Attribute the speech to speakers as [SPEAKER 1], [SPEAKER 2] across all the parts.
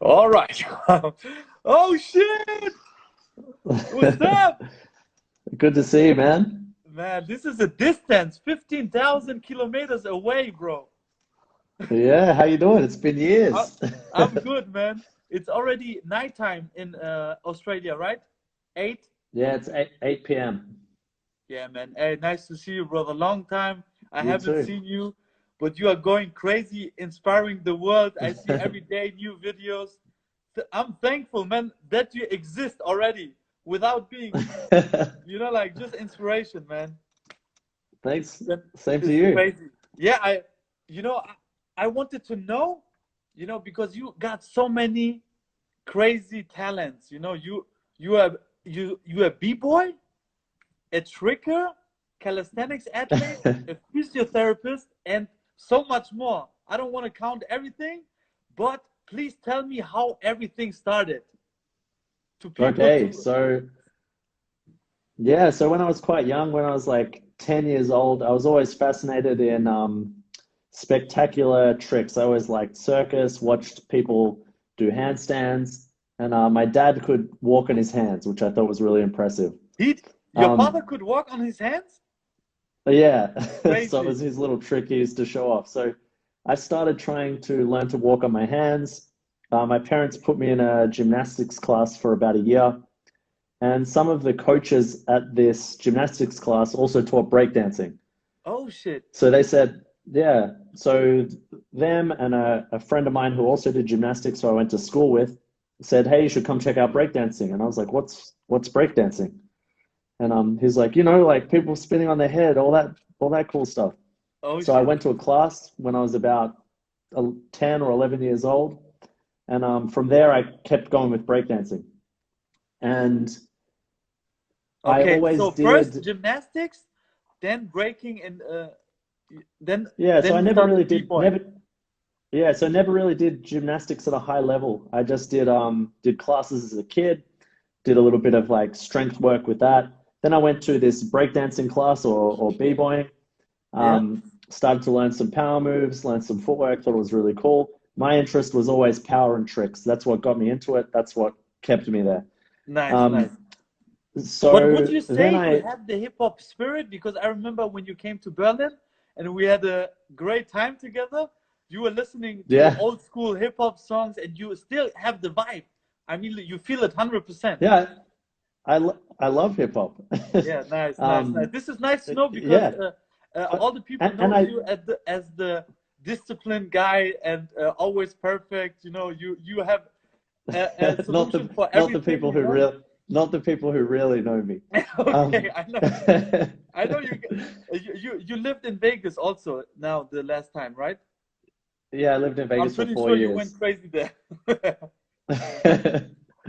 [SPEAKER 1] All right. Oh shit! What's up?
[SPEAKER 2] Good to see you, man.
[SPEAKER 1] Man, this is a distance, 15,000 kilometers away, bro.
[SPEAKER 2] Yeah, how you doing? It's been
[SPEAKER 1] I,
[SPEAKER 2] years.
[SPEAKER 1] I'm good, man. It's already nighttime in Australia, right? 8?
[SPEAKER 2] Yeah, it's 8 p.m.
[SPEAKER 1] Yeah, man. Hey, nice to see you, brother. Long time. I
[SPEAKER 2] You
[SPEAKER 1] haven't
[SPEAKER 2] too.
[SPEAKER 1] seen you, but you are going crazy, inspiring the world. I see every day new videos. I'm thankful, man, that you exist already without being, like just inspiration, man.
[SPEAKER 2] Thanks.
[SPEAKER 1] That
[SPEAKER 2] Same to
[SPEAKER 1] is
[SPEAKER 2] you.
[SPEAKER 1] crazy. Yeah, you know, I wanted to know, because you got so many crazy talents. You are you a b-boy, a tricker, calisthenics athlete, a physiotherapist, and so much more. I don't want to count everything, but please tell me how everything started to people
[SPEAKER 2] Okay,
[SPEAKER 1] to.
[SPEAKER 2] so yeah, so when I was quite young, when I was like 10 years old, I was always fascinated in spectacular tricks. I always liked circus, watched people do handstands, and my dad could walk on his hands, which I thought was really impressive.
[SPEAKER 1] Your father
[SPEAKER 2] Um,
[SPEAKER 1] could walk on his hands?
[SPEAKER 2] Yeah, so it
[SPEAKER 1] Crazy.
[SPEAKER 2] was his little trick he used to show off. So I started trying to learn to walk on my hands. My parents put me in a gymnastics class for about a year, and some of the coaches at this gymnastics class also taught breakdancing.
[SPEAKER 1] Oh shit.
[SPEAKER 2] So they said, yeah, so them and a friend of mine who also did gymnastics, who I went to school with, said, hey, you should come check out breakdancing. And I was like, what's breakdancing? And he's like, like people spinning on their head, all that cool stuff.
[SPEAKER 1] Oh
[SPEAKER 2] So I
[SPEAKER 1] shit.
[SPEAKER 2] went to a class when I was about 10 or 11 years old, and from there I kept going with breakdancing. And I
[SPEAKER 1] Okay,
[SPEAKER 2] always
[SPEAKER 1] so first
[SPEAKER 2] did,
[SPEAKER 1] gymnastics, then breaking, and then
[SPEAKER 2] yeah. So
[SPEAKER 1] then
[SPEAKER 2] I
[SPEAKER 1] you
[SPEAKER 2] never really
[SPEAKER 1] started
[SPEAKER 2] did,
[SPEAKER 1] b-boying.
[SPEAKER 2] never, yeah. So never really did gymnastics at a high level. I just did classes as a kid, did a little bit of like strength work with that. Then I went to this breakdancing class or b-boying.
[SPEAKER 1] Yeah.
[SPEAKER 2] Started to learn some power moves, learn some footwork, thought it was really cool. My interest was always power and tricks. That's what got me into it. That's what kept me there.
[SPEAKER 1] Nice, nice.
[SPEAKER 2] Um,
[SPEAKER 1] But would
[SPEAKER 2] so
[SPEAKER 1] you
[SPEAKER 2] then
[SPEAKER 1] say you
[SPEAKER 2] I,
[SPEAKER 1] have the hip hop spirit? Because I remember when you came to Berlin and we had a great time together, you were listening to
[SPEAKER 2] yeah,
[SPEAKER 1] old school hip hop songs and you still have the vibe. I mean, you feel it 100%.
[SPEAKER 2] yeah, I love hip hop.
[SPEAKER 1] Yeah, nice, nice, nice.
[SPEAKER 2] um,
[SPEAKER 1] This is nice to know because
[SPEAKER 2] yeah,
[SPEAKER 1] all the people
[SPEAKER 2] and
[SPEAKER 1] knows
[SPEAKER 2] I
[SPEAKER 1] you as the disciplined guy and always perfect. You have a
[SPEAKER 2] not
[SPEAKER 1] solution
[SPEAKER 2] the
[SPEAKER 1] for
[SPEAKER 2] not the
[SPEAKER 1] everything.
[SPEAKER 2] people who really know me.
[SPEAKER 1] Okay,
[SPEAKER 2] Um,
[SPEAKER 1] I know. I know you lived in Vegas also now the last time, right?
[SPEAKER 2] yeah, I lived in
[SPEAKER 1] I'm
[SPEAKER 2] Vegas for
[SPEAKER 1] pretty
[SPEAKER 2] four
[SPEAKER 1] sure you went
[SPEAKER 2] years.
[SPEAKER 1] crazy there.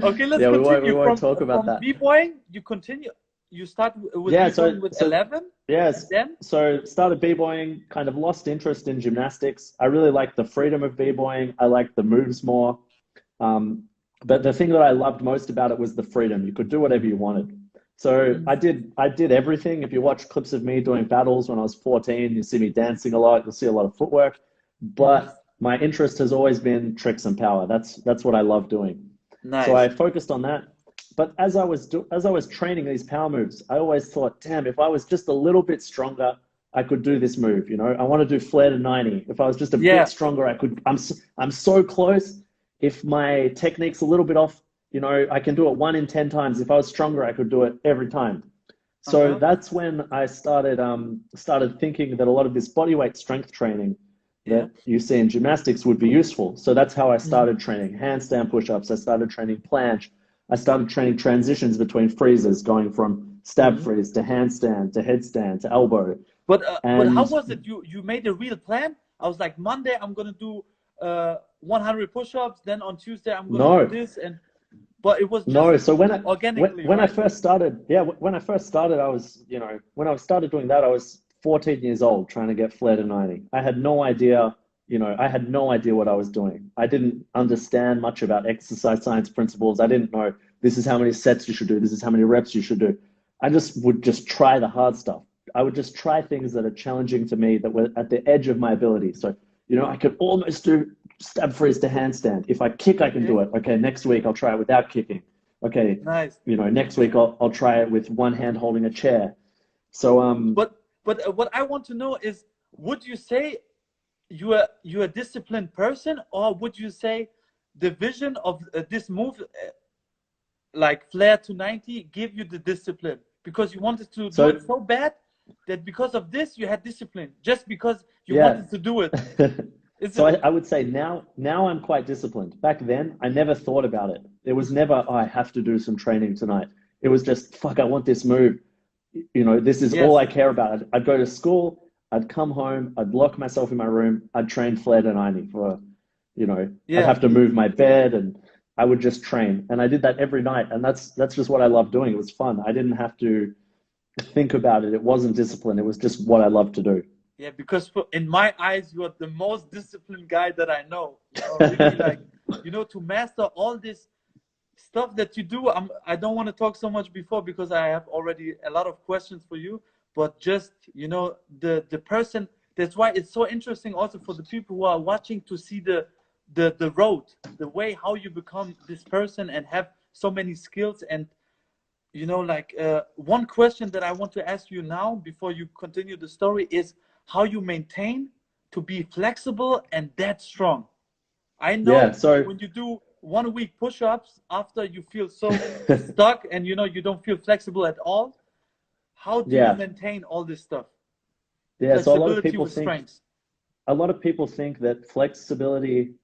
[SPEAKER 1] Okay, let's
[SPEAKER 2] Yeah, we
[SPEAKER 1] continue
[SPEAKER 2] won't talk about
[SPEAKER 1] from
[SPEAKER 2] that.
[SPEAKER 1] b-boying. You continue. You start with
[SPEAKER 2] Yeah,
[SPEAKER 1] b-boying with 11, and
[SPEAKER 2] yes,
[SPEAKER 1] then
[SPEAKER 2] so started b-boying, kind of lost interest in gymnastics. I really liked the freedom of b-boying. I liked the moves more. Um, but the thing that I loved most about it was the freedom. You could do whatever you wanted. So
[SPEAKER 1] mm,
[SPEAKER 2] I did everything. If you watch clips of me doing battles when I was 14, you see me dancing a lot, you'll see a lot of footwork.
[SPEAKER 1] mhm.
[SPEAKER 2] But my interest has always been tricks and power. That's what I love doing. So
[SPEAKER 1] Nice.
[SPEAKER 2] I focused on that. But as I was training these power moves, I always thought, damn, if I was just a little bit stronger, I could do this move. I want to do flare to 90. If I was just a bit
[SPEAKER 1] Yeah.
[SPEAKER 2] stronger, I could. I'm so close. If my technique's a little bit off, I can do it 1 in 10 times. If I was stronger, I could do it every time. So
[SPEAKER 1] Uh-huh.
[SPEAKER 2] that's when I started thinking that a lot of this bodyweight strength training
[SPEAKER 1] Yeah.
[SPEAKER 2] that you see in gymnastics would be useful. So that's how I
[SPEAKER 1] Mhm.
[SPEAKER 2] started training handstand push-ups. I started training planche. I started training transitions between freezes, going from stab
[SPEAKER 1] Mhm.
[SPEAKER 2] freeze to handstand to headstand to elbow.
[SPEAKER 1] But how
[SPEAKER 2] And
[SPEAKER 1] was it? You made a real plan? I was like, Monday I'm gonna do 100 push-ups, then on Tuesday I'm gonna do
[SPEAKER 2] no,
[SPEAKER 1] this, and but it was just
[SPEAKER 2] no. So
[SPEAKER 1] organically,
[SPEAKER 2] when I
[SPEAKER 1] right?
[SPEAKER 2] first started, yeah, when I first started, I was, when I started doing that, I was 14 years old trying to get flare to 90. I had no idea, I had no idea what I was doing. I didn't understand much about exercise science principles. I didn't know this is how many sets you should do. This is how many reps you should do. I just would just try the hard stuff. I would just try things that are challenging to me that were at the edge of my ability. So, I could almost do stab freeze to handstand. If I kick, I can do
[SPEAKER 1] Okay,
[SPEAKER 2] it. Okay, next week I'll try it without kicking. Okay,
[SPEAKER 1] nice.
[SPEAKER 2] next week I'll try it with one hand holding a chair. So
[SPEAKER 1] But what I want to know is, would you say you're a disciplined person, or would you say the vision of this move, like flare to 90, give you the discipline because you wanted to do
[SPEAKER 2] so
[SPEAKER 1] it so bad that because of this you had discipline just because you
[SPEAKER 2] yeah.
[SPEAKER 1] wanted to do it? Is
[SPEAKER 2] So
[SPEAKER 1] it?
[SPEAKER 2] I would say now I'm quite disciplined. Back then, I never thought about it. There was never, oh, I have to do some training tonight. It was just, fuck, I want this move. This is all
[SPEAKER 1] Yes.
[SPEAKER 2] I care about. I'd go to school, I'd come home, I'd lock myself in my room, I'd train flare to 90 for, I'd
[SPEAKER 1] Yeah.
[SPEAKER 2] have to move my bed and I would just train. And I did that every night. And that's just what I loved doing. It was fun. I didn't have to think about it. It wasn't discipline. It was just what I loved to do.
[SPEAKER 1] Yeah, because in my eyes, you are the most disciplined guy that I know. Really, like, to master all this stuff that you do. I don't want to talk so much before because I have already a lot of questions for you. But just, the person. That's why it's so interesting also for the people who are watching to see the road, the way how you become this person and have so many skills. And one question that I want to ask you now before you continue the story is how you maintain to be flexible and that strong. I
[SPEAKER 2] Yeah.
[SPEAKER 1] know
[SPEAKER 2] So
[SPEAKER 1] when you do 1 week push-ups after you feel so stuck and you don't feel flexible at all, how do you
[SPEAKER 2] yeah.
[SPEAKER 1] maintain all this stuff?
[SPEAKER 2] Yeah. So
[SPEAKER 1] Flexibility with strength.
[SPEAKER 2] a lot of people think that flexibility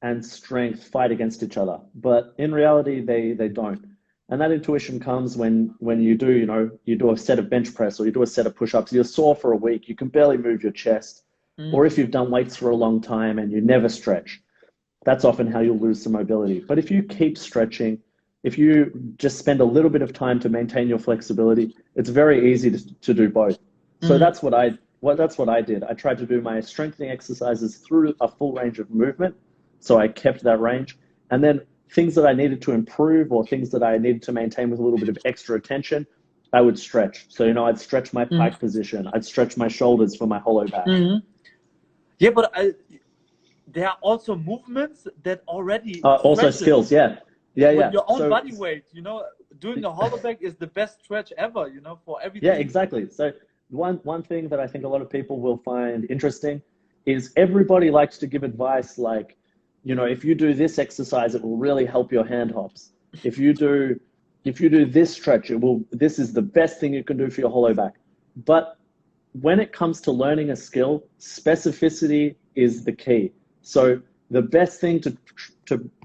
[SPEAKER 2] and strength fight against each other, but in reality, they don't. And that intuition comes when you do a set of bench press or you do a set of push-ups, you're sore for a week, you can barely move your chest,
[SPEAKER 1] Mm.
[SPEAKER 2] or if you've done weights for a long time and you never stretch, that's often how you'll lose some mobility. But if you keep stretching, if you just spend a little bit of time to maintain your flexibility, it's very easy to do both. So
[SPEAKER 1] Mm.
[SPEAKER 2] that's what I did. I tried to do my strengthening exercises through a full range of movement. So I kept that range. And then things that I needed to improve or things that I needed to maintain with a little bit of extra attention, I would stretch. So, I'd stretch my
[SPEAKER 1] Mm.
[SPEAKER 2] pike position. I'd stretch my shoulders for my hollow back.
[SPEAKER 1] Mm. Yeah, but there are also movements that already
[SPEAKER 2] Also
[SPEAKER 1] stretches
[SPEAKER 2] skills. Yeah. Yeah.
[SPEAKER 1] with
[SPEAKER 2] Yeah.
[SPEAKER 1] your own
[SPEAKER 2] So
[SPEAKER 1] body weight. Doing a hollow back is the best stretch ever, for
[SPEAKER 2] yeah,
[SPEAKER 1] everything.
[SPEAKER 2] exactly. So one thing that I think a lot of people will find interesting is everybody likes to give advice like, if you do this exercise, it will really help your hand hops. If you do this stretch, this is the best thing you can do for your hollow back. But when it comes to learning a skill, specificity is the key. So the best thing to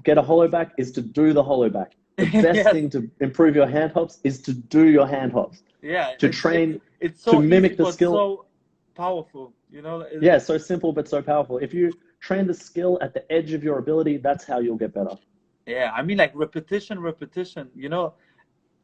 [SPEAKER 2] get a hollow back is to do the hollow back. The best
[SPEAKER 1] Yes.
[SPEAKER 2] thing to improve your hand hops is to do your hand hops.
[SPEAKER 1] Yeah,
[SPEAKER 2] To
[SPEAKER 1] it's
[SPEAKER 2] train,
[SPEAKER 1] it's
[SPEAKER 2] to
[SPEAKER 1] so easy
[SPEAKER 2] mimic the
[SPEAKER 1] but
[SPEAKER 2] skill.
[SPEAKER 1] so powerful.
[SPEAKER 2] Yeah, so simple but so powerful. If you train the skill at the edge of your ability, that's how you'll get better.
[SPEAKER 1] Yeah, I mean, like repetition, repetition.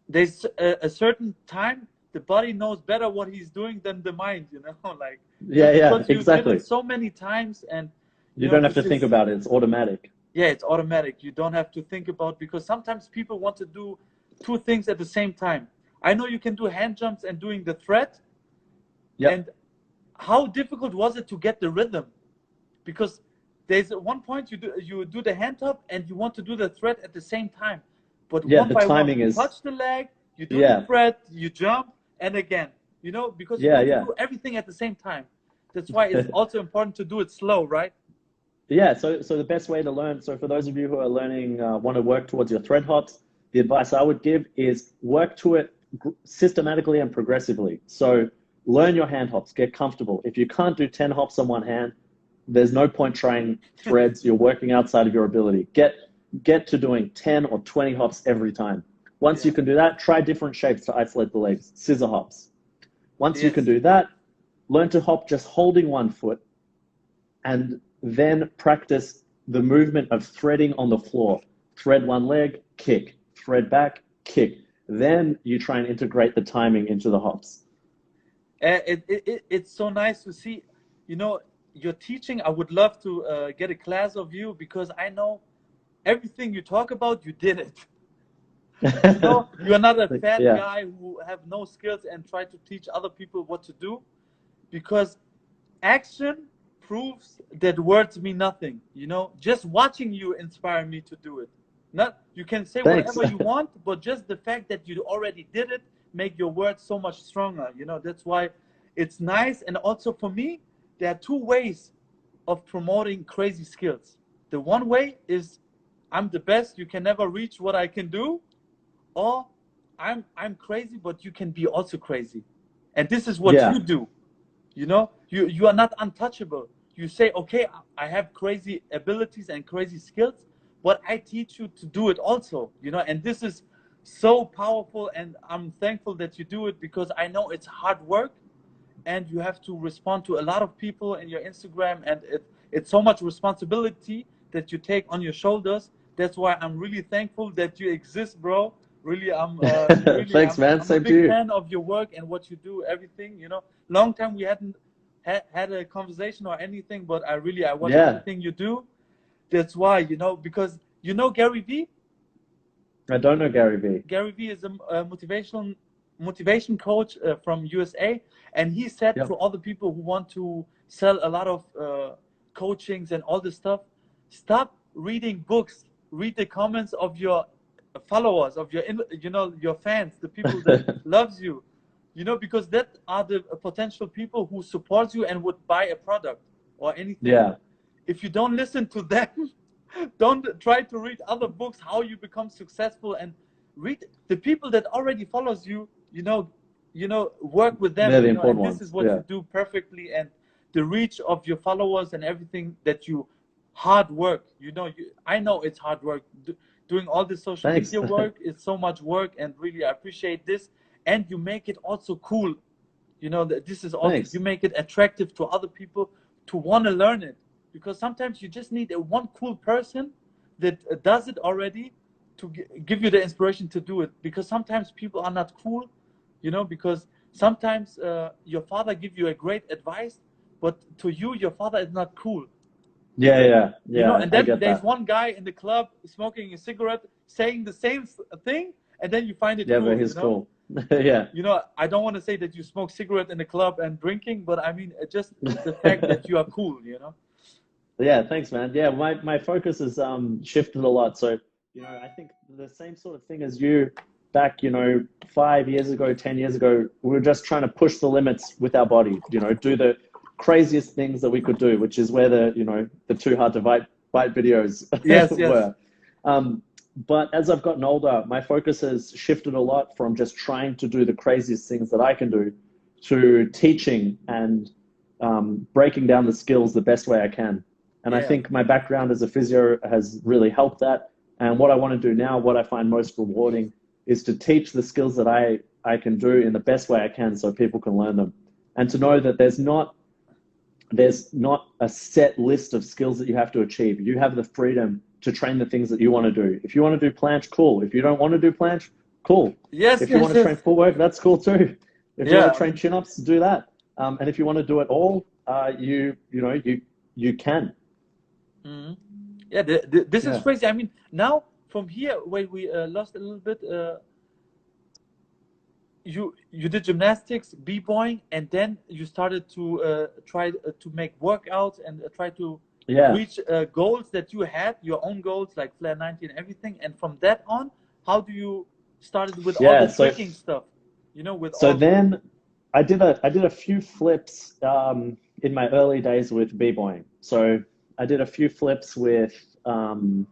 [SPEAKER 1] There's a certain time the body knows better what he's doing than the mind. Like
[SPEAKER 2] Yeah,
[SPEAKER 1] just
[SPEAKER 2] yeah,
[SPEAKER 1] because you did it
[SPEAKER 2] exactly.
[SPEAKER 1] so many times, and
[SPEAKER 2] You don't have
[SPEAKER 1] this
[SPEAKER 2] to think
[SPEAKER 1] is,
[SPEAKER 2] about it. It's automatic.
[SPEAKER 1] yeah, it's automatic. You don't have to think about, because sometimes people want to do two things at the same time. I know you can do hand jumps and doing the thread,
[SPEAKER 2] Yep.
[SPEAKER 1] and how difficult was it to get the rhythm? Because there's one point you do the hand top and you want to do the thread at the same time, but
[SPEAKER 2] Yeah,
[SPEAKER 1] one
[SPEAKER 2] the
[SPEAKER 1] by one
[SPEAKER 2] timing
[SPEAKER 1] you
[SPEAKER 2] is,
[SPEAKER 1] touch the leg, you do the
[SPEAKER 2] yeah,
[SPEAKER 1] thread, you jump, and again, because you
[SPEAKER 2] yeah,
[SPEAKER 1] want to
[SPEAKER 2] yeah.
[SPEAKER 1] do everything at the same time. That's why it's also important to do it slow, right?
[SPEAKER 2] Yeah, so the best way to learn, so for those of you who are learning, want to work towards your thread hops, the advice I would give is work to it systematically and progressively. So learn your hand hops, get comfortable. If you can't do 10 hops on one hand, there's no point trying threads. You're working outside of your ability. Get to doing 10 or 20 hops every time. Once you
[SPEAKER 1] Yeah.
[SPEAKER 2] can do that, try different shapes to isolate the legs. Scissor hops. Once you can
[SPEAKER 1] Yes.
[SPEAKER 2] do that, learn to hop just holding one foot and then practice the movement of threading on the floor. Thread one leg, kick. Thread back, kick. Then you try and integrate the timing into the hops.
[SPEAKER 1] It's so nice to see, your teaching. I would love to get a class of you, because I know everything you talk about, you did it. You're not a fat
[SPEAKER 2] Yeah,
[SPEAKER 1] guy who have no skills and try to teach other people what to do, because action proves that words mean nothing. You know, just watching you inspire me to do it. Not you can say
[SPEAKER 2] Thanks.
[SPEAKER 1] whatever you want, but just the fact that you already did it make your words so much stronger. You know, that's why it's nice. And also for me, there are two ways of promoting crazy skills. The one way is I'm the best, you can never reach what I can do, or I'm crazy, but you can be also crazy. And this is what
[SPEAKER 2] Yeah.
[SPEAKER 1] you do. You know, you are not untouchable. You say, okay, I have crazy abilities and crazy skills, but I teach you to do it also, you know, and this is so powerful. And I'm thankful that you do it, because I know it's hard work and you have to respond to a lot of people in your Instagram, and it's so much responsibility that you take on your shoulders. That's why I'm really thankful that you exist, bro. Really,
[SPEAKER 2] Thanks, man.
[SPEAKER 1] I'm a
[SPEAKER 2] Same to
[SPEAKER 1] big
[SPEAKER 2] you.
[SPEAKER 1] fan of your work and what you do, everything. You know, long time we hadn't had a conversation or anything, but I watch
[SPEAKER 2] Yeah.
[SPEAKER 1] everything you do. That's why, you know, because you know Gary Vee.
[SPEAKER 2] I don't know Gary Vee.
[SPEAKER 1] Gary Vee is a motivation coach from USA, and he said to
[SPEAKER 2] Yep.
[SPEAKER 1] all the people who want to sell a lot of coachings and all this stuff, stop reading books, read the comments of your followers, of your you know, your fans, the people that loves you, you know, because that are the potential people who support you and would buy a product or anything.
[SPEAKER 2] Yeah.
[SPEAKER 1] If you don't listen to them, don't try to read other books how you become successful, and read the people that already follows you, you know, work with them,
[SPEAKER 2] They're the
[SPEAKER 1] you know, and
[SPEAKER 2] important
[SPEAKER 1] this is
[SPEAKER 2] ones.
[SPEAKER 1] what
[SPEAKER 2] Yeah.
[SPEAKER 1] you do perfectly. And the reach of your followers and everything that you hard work, you know, I know it's hard work. Doing all this social
[SPEAKER 2] Thanks.
[SPEAKER 1] media work is so much work, and really I appreciate this. And you make it also cool, you know, that this is also, you
[SPEAKER 2] Thanks.
[SPEAKER 1] make it attractive to other people to want to learn it, because sometimes you just need a one cool person that does it already to give you the inspiration to do it. Because sometimes people are not cool, you know, because sometimes your father give you a great advice, but to you your father is not cool,
[SPEAKER 2] Yeah, yeah,
[SPEAKER 1] you know.
[SPEAKER 2] yeah.
[SPEAKER 1] And
[SPEAKER 2] I
[SPEAKER 1] then
[SPEAKER 2] get
[SPEAKER 1] there's
[SPEAKER 2] that.
[SPEAKER 1] one guy in the club smoking a cigarette saying the same thing, and then you find it
[SPEAKER 2] Yeah, but
[SPEAKER 1] cool, you
[SPEAKER 2] he's
[SPEAKER 1] know.
[SPEAKER 2] cool. Yeah.
[SPEAKER 1] You know, I don't want to say that you smoke cigarette in the club and drinking, but I mean just the fact that you are cool, you know.
[SPEAKER 2] Yeah, thanks, man. Yeah, my focus has shifted a lot. So, I think the same sort of thing as you back, 5 years ago, 10 years ago, we were just trying to push the limits with our body, do the craziest things that we could do, which is where the too hard to bite videos
[SPEAKER 1] Yes, yes.
[SPEAKER 2] were. But as I've gotten older, my focus has shifted a lot from just trying to do the craziest things that I can do to teaching and breaking down the skills the best way I can. And I
[SPEAKER 1] Yeah.
[SPEAKER 2] think my background as a physio has really helped that. And what I want to do now, what I find most rewarding, is to teach the skills that I can do in the best way I can so people can learn them. And to know that there's not a set list of skills that you have to achieve. You have the freedom to train the things that you want to do. If you want to do planche, cool. If you don't want to do planche, cool.
[SPEAKER 1] Yes,
[SPEAKER 2] If you
[SPEAKER 1] yes,
[SPEAKER 2] want to train
[SPEAKER 1] yes.
[SPEAKER 2] footwork, that's cool too. If you want
[SPEAKER 1] Yeah.
[SPEAKER 2] to train chin-ups, do that. And if you want to do it all, you can.
[SPEAKER 1] Mhm. Yeah, this is
[SPEAKER 2] Yeah.
[SPEAKER 1] crazy. I mean, now from here where we lost a little bit, you did gymnastics, b-boying, and then you started to try to make workouts and try to
[SPEAKER 2] Yeah.
[SPEAKER 1] reach goals that you had, your own goals like Flare 90 and everything. And from that on, how do you started with all
[SPEAKER 2] Yeah.
[SPEAKER 1] the
[SPEAKER 2] So
[SPEAKER 1] tricking stuff? You know, with
[SPEAKER 2] so
[SPEAKER 1] all the
[SPEAKER 2] then I did a few flips in my early days with b-boying. So I did a few flips with trying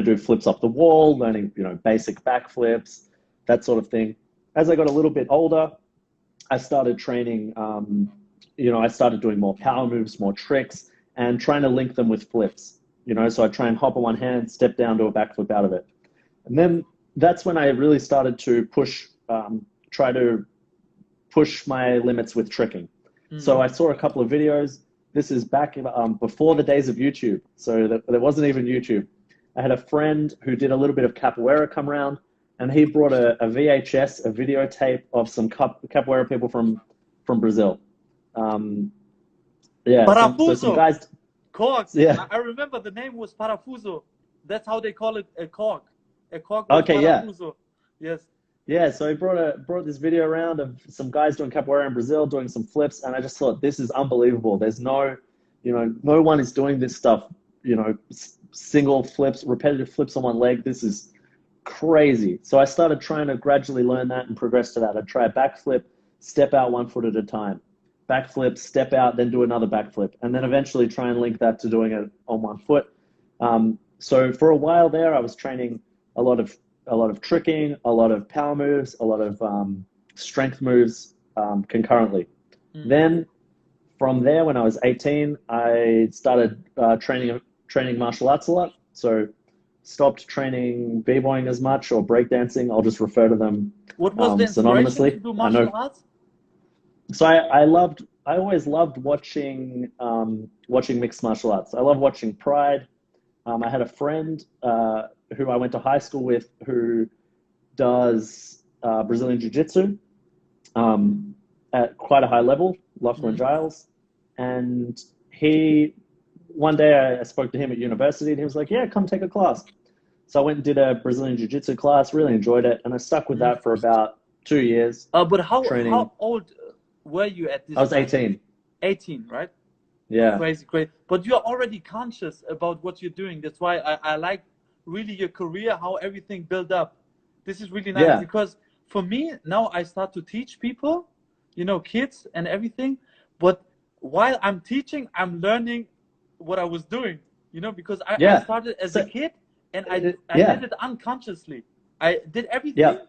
[SPEAKER 2] to do flips off the wall, learning, basic backflips, that sort of thing. As I got a little bit older, I started training, I started doing more power moves, more tricks, and trying to link them with flips. So I try and hop on one hand, step down to a backflip out of it. And then that's when I really started to try to push my limits with tricking. So
[SPEAKER 1] Mhm.
[SPEAKER 2] I saw a couple of videos. This is back before the days of YouTube. So there wasn't even YouTube. I had a friend who did a little bit of capoeira come around, and he brought a VHS, a videotape of some capoeira people from Brazil. Um, yeah, some
[SPEAKER 1] Parafuso,
[SPEAKER 2] guys.
[SPEAKER 1] cork.
[SPEAKER 2] Yeah.
[SPEAKER 1] I remember the name was Parafuso. That's how they call it, a cork. A cork was
[SPEAKER 2] Okay. Yeah.
[SPEAKER 1] Parafuso. Yes.
[SPEAKER 2] Yeah, so he brought this video around of some guys doing capoeira in Brazil, doing some flips, and I just thought this is unbelievable. There's no, no one is doing this stuff, single flips, repetitive flips on one leg. This is crazy. So I started trying to gradually learn that and progress to that. I'd try a backflip, step out 1 foot at a time, backflip, step out, then do another backflip, and then eventually try and link that to doing it on 1 foot. So for a while there, I was training a lot of tricking, a lot of power moves, a lot of strength moves concurrently.
[SPEAKER 1] Mm.
[SPEAKER 2] Then from there, when I was 18, I started training martial arts a lot. So stopped training b-boying as much or breakdancing. I'll just refer to them
[SPEAKER 1] What was the inspiration to
[SPEAKER 2] synonymously.
[SPEAKER 1] do
[SPEAKER 2] I
[SPEAKER 1] martial
[SPEAKER 2] know.
[SPEAKER 1] arts?
[SPEAKER 2] So I always loved watching mixed martial arts. I love watching Pride. I had a friend who I went to high school with who does Brazilian Jiu-Jitsu at quite a high level, Lachlan
[SPEAKER 1] Mm.
[SPEAKER 2] Giles. And one day I spoke to him at university and he was like, yeah, come take a class. So I went and did a Brazilian Jiu-Jitsu class, really enjoyed it. And I stuck with
[SPEAKER 1] Mm.
[SPEAKER 2] that for about 2 years
[SPEAKER 1] But
[SPEAKER 2] training.
[SPEAKER 1] how old were you at
[SPEAKER 2] I
[SPEAKER 1] this
[SPEAKER 2] was
[SPEAKER 1] time?
[SPEAKER 2] 18.
[SPEAKER 1] 18, right?
[SPEAKER 2] Yeah.
[SPEAKER 1] Crazy, crazy. But you're already conscious about what you're doing. That's why I like really your career, how everything built up. This is really nice
[SPEAKER 2] Yeah.
[SPEAKER 1] because for me, now I start to teach people, kids and everything. But while I'm teaching, I'm learning what I was doing, because I
[SPEAKER 2] Yeah.
[SPEAKER 1] started as a
[SPEAKER 2] So,
[SPEAKER 1] kid and I
[SPEAKER 2] yeah.
[SPEAKER 1] did it unconsciously. I did everything,
[SPEAKER 2] Yeah.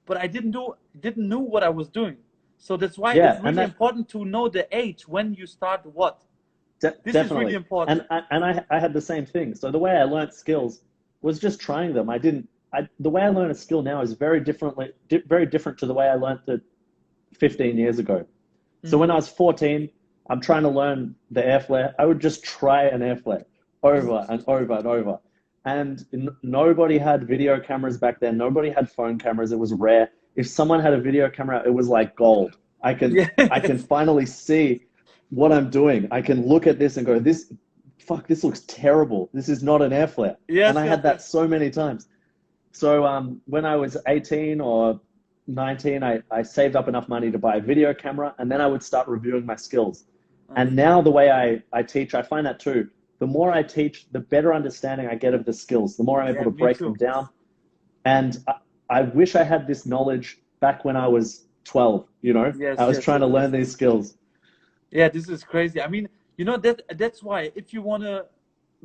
[SPEAKER 1] but I didn't know what I was doing. So that's why it's
[SPEAKER 2] Yeah. And
[SPEAKER 1] really important to know the age when you start what. This is really
[SPEAKER 2] definitely.
[SPEAKER 1] important.
[SPEAKER 2] And I had the same thing. So the way I learned skills was just trying them. The way I learn a skill now is very different to the way I learned it 15 years ago. So
[SPEAKER 1] Mm.
[SPEAKER 2] when I was 14, I'm trying to learn the air flare. I would just try an air flare over and over and over. And nobody had video cameras back then. Nobody had phone cameras. It was rare. If someone had a video camera, it was like gold. I can
[SPEAKER 1] Yes.
[SPEAKER 2] finally see what I'm doing. I can look at this and go, this looks terrible. This is not an air flare. And
[SPEAKER 1] Yes,
[SPEAKER 2] I
[SPEAKER 1] yes,
[SPEAKER 2] had that
[SPEAKER 1] yes.
[SPEAKER 2] so many times. So when I was 18 or 19, I saved up enough money to buy a video camera, and then I would start reviewing my skills.
[SPEAKER 1] Uh,
[SPEAKER 2] And now the way I teach, I find that too. The more I teach, the better understanding I get of the skills, the more I'm able
[SPEAKER 1] yeah,
[SPEAKER 2] to
[SPEAKER 1] me
[SPEAKER 2] break them
[SPEAKER 1] too.
[SPEAKER 2] down. And I wish I had this knowledge back when I was 12, I
[SPEAKER 1] Yes,
[SPEAKER 2] was
[SPEAKER 1] yes,
[SPEAKER 2] trying
[SPEAKER 1] yes,
[SPEAKER 2] to learn
[SPEAKER 1] yes.
[SPEAKER 2] these skills.
[SPEAKER 1] Yeah, this is crazy. I mean, that's why if you want to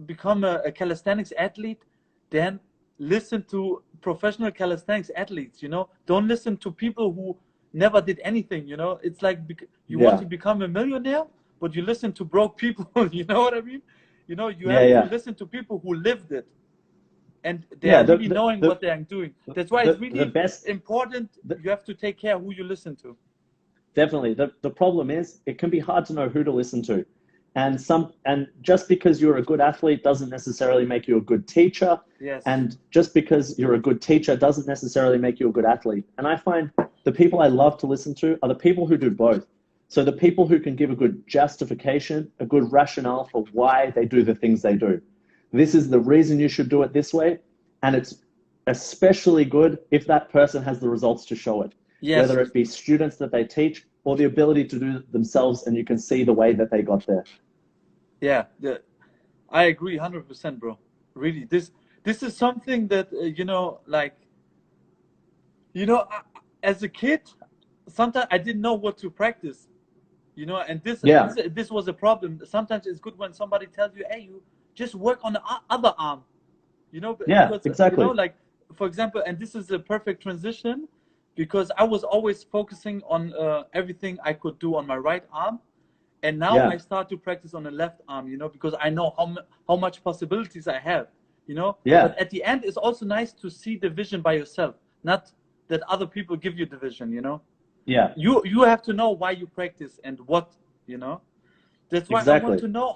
[SPEAKER 1] become a calisthenics athlete, then listen to professional calisthenics athletes, Don't listen to people who never did anything. It's like you want to
[SPEAKER 2] Yeah.
[SPEAKER 1] become a millionaire, but you listen to broke people, you know what I mean? You
[SPEAKER 2] Yeah,
[SPEAKER 1] have to
[SPEAKER 2] yeah.
[SPEAKER 1] listen to people who lived it and they
[SPEAKER 2] Yeah,
[SPEAKER 1] are really knowing what they are doing. That's why it's
[SPEAKER 2] the
[SPEAKER 1] really
[SPEAKER 2] best
[SPEAKER 1] important.
[SPEAKER 2] the,
[SPEAKER 1] You have to take care who you listen to.
[SPEAKER 2] Definitely. The problem is it can be hard to know who to listen to. And just because you're a good athlete doesn't necessarily make you a good teacher.
[SPEAKER 1] Yes.
[SPEAKER 2] And just because you're a good teacher doesn't necessarily make you a good athlete. And I find the people I love to listen to are the people who do both. So the people who can give a good justification, a good rationale for why they do the things they do. This is the reason you should do it this way. And it's especially good if that person has the results to show it,
[SPEAKER 1] Yes.
[SPEAKER 2] whether it be students that they teach or the ability to do it themselves, and you can see the way that they got there.
[SPEAKER 1] Yeah. I agree 100%, bro. Really, this is something that like as a kid, sometimes I didn't know what to practice. And
[SPEAKER 2] Yeah,
[SPEAKER 1] this was a problem. Sometimes it's good when somebody tells you, "Hey, you just work on the other arm,"
[SPEAKER 2] yeah,
[SPEAKER 1] because
[SPEAKER 2] exactly.
[SPEAKER 1] like for example, and this is a perfect transition, because I was always focusing on everything I could do on my right arm, and now I
[SPEAKER 2] Yeah,
[SPEAKER 1] start to practice on the left arm, because I know how much possibilities I have.
[SPEAKER 2] yeah,
[SPEAKER 1] But at the end, it's also nice to see the vision by yourself, not that other people give you the vision.
[SPEAKER 2] yeah,
[SPEAKER 1] You have to know why you practice and what, you know. That's why I want
[SPEAKER 2] exactly.
[SPEAKER 1] to know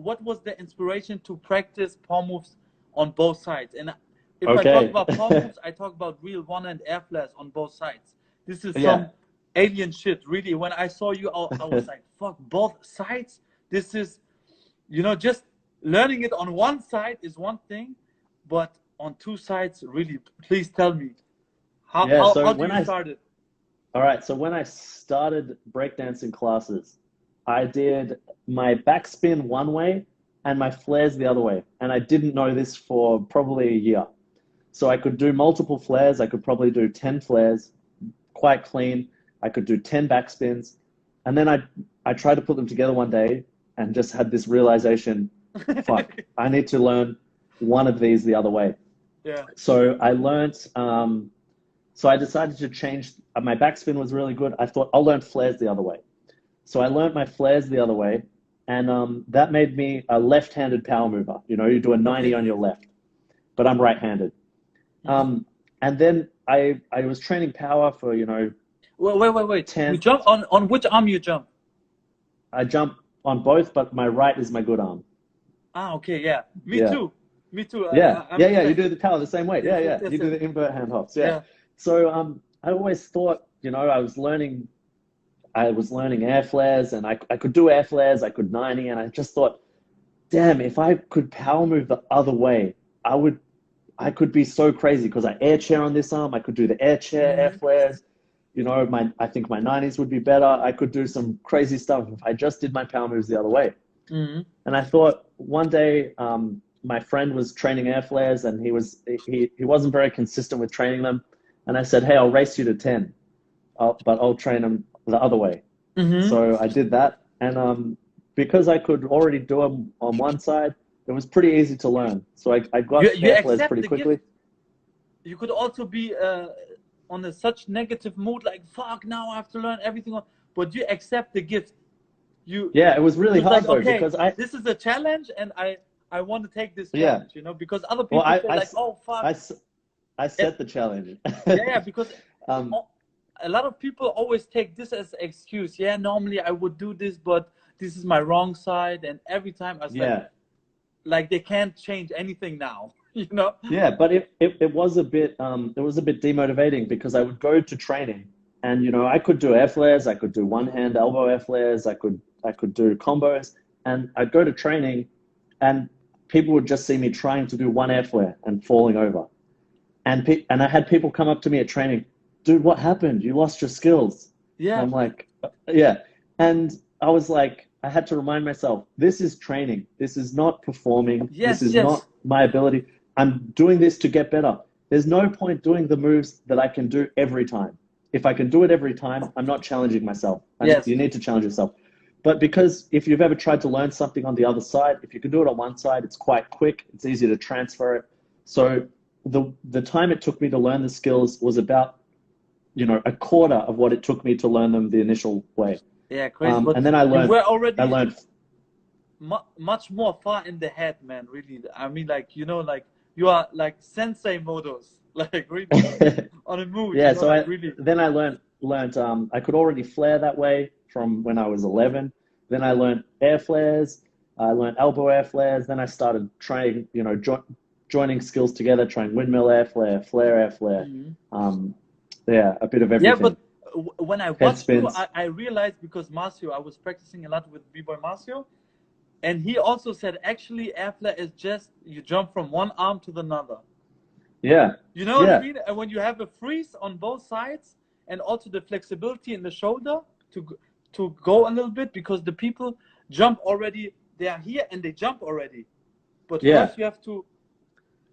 [SPEAKER 1] what was the inspiration to practice paw moves on both sides. And if I talk
[SPEAKER 2] Okay.
[SPEAKER 1] about paw moves, I talk about real one-hand air flares on both sides. This is
[SPEAKER 2] Yeah,
[SPEAKER 1] some alien shit, really. When I saw you, I was like, fuck, both sides? This is, just learning it on one side is one thing, but on two sides, really, please tell me How
[SPEAKER 2] Yeah,
[SPEAKER 1] how
[SPEAKER 2] so
[SPEAKER 1] how do
[SPEAKER 2] when
[SPEAKER 1] you
[SPEAKER 2] I
[SPEAKER 1] start it?
[SPEAKER 2] all right, so when I started breakdancing classes, I did my backspin one way and my flares the other way. And I didn't know this for probably a year. So I could do multiple flares. I could probably do 10 flares quite clean. I could do 10 backspins. And then I tried to put them together one day and just had this realization, fuck, I need to learn one of these the other way.
[SPEAKER 1] Yeah.
[SPEAKER 2] So I learned, so I decided to change. My backspin was really good. I thought I'll learn flares the other way. So I learned my flares the other way, and that made me a left-handed power mover. You know, you do a 90
[SPEAKER 1] Okay.
[SPEAKER 2] on your left, but I'm right-handed.
[SPEAKER 1] Hmm.
[SPEAKER 2] And then I was training power for,
[SPEAKER 1] Wait. You
[SPEAKER 2] 10.
[SPEAKER 1] jump on which arm you jump?
[SPEAKER 2] I jump on both, but my right is my good arm.
[SPEAKER 1] Ah, okay, yeah. Me
[SPEAKER 2] Yeah.
[SPEAKER 1] too. Me too.
[SPEAKER 2] Yeah,
[SPEAKER 1] I'm
[SPEAKER 2] yeah,
[SPEAKER 1] the
[SPEAKER 2] yeah. You
[SPEAKER 1] same.
[SPEAKER 2] do the power the same way.
[SPEAKER 1] Yes,
[SPEAKER 2] Yeah,
[SPEAKER 1] yes,
[SPEAKER 2] yeah.
[SPEAKER 1] yes,
[SPEAKER 2] You do
[SPEAKER 1] yes.
[SPEAKER 2] the invert hand hops. Yeah.
[SPEAKER 1] Yeah.
[SPEAKER 2] So I always thought, I was learning air flares, and I could do air flares. I could 90, and I just thought, damn, if I could power move the other way, I could be so crazy because I air chair on this arm. I could do the air chair, air
[SPEAKER 1] Hmm.
[SPEAKER 2] flares. I think my 90s would be better. I could do some crazy stuff if I just did my power moves the other way.
[SPEAKER 1] Hmm.
[SPEAKER 2] And I thought one day, my friend was training air flares, and he wasn't very consistent with training them. And I said, hey, I'll race you to 10, but I'll train them the other way.
[SPEAKER 1] Hmm.
[SPEAKER 2] So I did that, and because I could already do them on one side, it was pretty easy to learn. So I got
[SPEAKER 1] You
[SPEAKER 2] air flares
[SPEAKER 1] accept
[SPEAKER 2] pretty
[SPEAKER 1] the gift.
[SPEAKER 2] quickly.
[SPEAKER 1] You could also be on a such negative mood, like fuck. Now I have to learn everything. But you accept the gift. You
[SPEAKER 2] Yeah, it was really
[SPEAKER 1] It's like,
[SPEAKER 2] hard though
[SPEAKER 1] okay,
[SPEAKER 2] because I
[SPEAKER 1] this is a challenge, and I want to take this
[SPEAKER 2] yeah.
[SPEAKER 1] challenge. Because other
[SPEAKER 2] Well,
[SPEAKER 1] people say like, oh fuck.
[SPEAKER 2] I, I
[SPEAKER 1] Eh,
[SPEAKER 2] set the challenge.
[SPEAKER 1] yeah, because
[SPEAKER 2] um,
[SPEAKER 1] a lot of people always take this as an excuse. Yeah, normally I would do this, but this is my wrong side, and every time I was
[SPEAKER 2] yeah,
[SPEAKER 1] like they can't change anything now. You know?
[SPEAKER 2] yeah, but it was a bit demotivating because I would go to training and I could do air flares, I could do one hand elbow air flares, I could do combos, and I'd go to training and people would just see me trying to do one air flare and falling over. And I had people come up to me at training, dude, what happened? You lost your skills. And
[SPEAKER 1] Yeah.
[SPEAKER 2] I'm like, yeah. And I was like, I had to remind myself, this is training. This is not performing. This
[SPEAKER 1] Yes.
[SPEAKER 2] is
[SPEAKER 1] Yes.
[SPEAKER 2] not my ability. I'm doing this to get better. There's no point doing the moves that I can do every time. If I can do it every time, I'm not challenging myself.
[SPEAKER 1] Yes.
[SPEAKER 2] You need to challenge yourself. But because if you've ever tried to learn something on the other side, if you can do it on one side, it's quite quick. It's easy to transfer it. So the time it took me to learn the skills was about a quarter of what it took me to learn them the initial way.
[SPEAKER 1] Yeah. Crazy. But
[SPEAKER 2] And then
[SPEAKER 1] you were
[SPEAKER 2] I
[SPEAKER 1] already
[SPEAKER 2] learned,
[SPEAKER 1] much more far in the head, man. Really. I mean, like like you are like sensei modus, like really on a mood.
[SPEAKER 2] yeah.
[SPEAKER 1] Like really.
[SPEAKER 2] I learned I could already flare that way from when I was 11. Then I learned air flares. I learned elbow air flares. Then I started trying, joining skills together, trying windmill air flare, flare air flare.
[SPEAKER 1] Mhm.
[SPEAKER 2] Um, yeah, a bit of
[SPEAKER 1] Yeah, but
[SPEAKER 2] everything.
[SPEAKER 1] when I
[SPEAKER 2] Head
[SPEAKER 1] watched you,
[SPEAKER 2] spins.
[SPEAKER 1] I realized because Marcio, I was practicing a lot with B-Boy Marcio, and he also said actually air flare is just you jump from one arm to the another.
[SPEAKER 2] Yeah,
[SPEAKER 1] You know what I
[SPEAKER 2] yeah,
[SPEAKER 1] mean? And when you have a freeze on both sides, and also the flexibility in the shoulder to go a little bit, because the people jump already, they are here and they jump already. But
[SPEAKER 2] yeah.
[SPEAKER 1] first you have to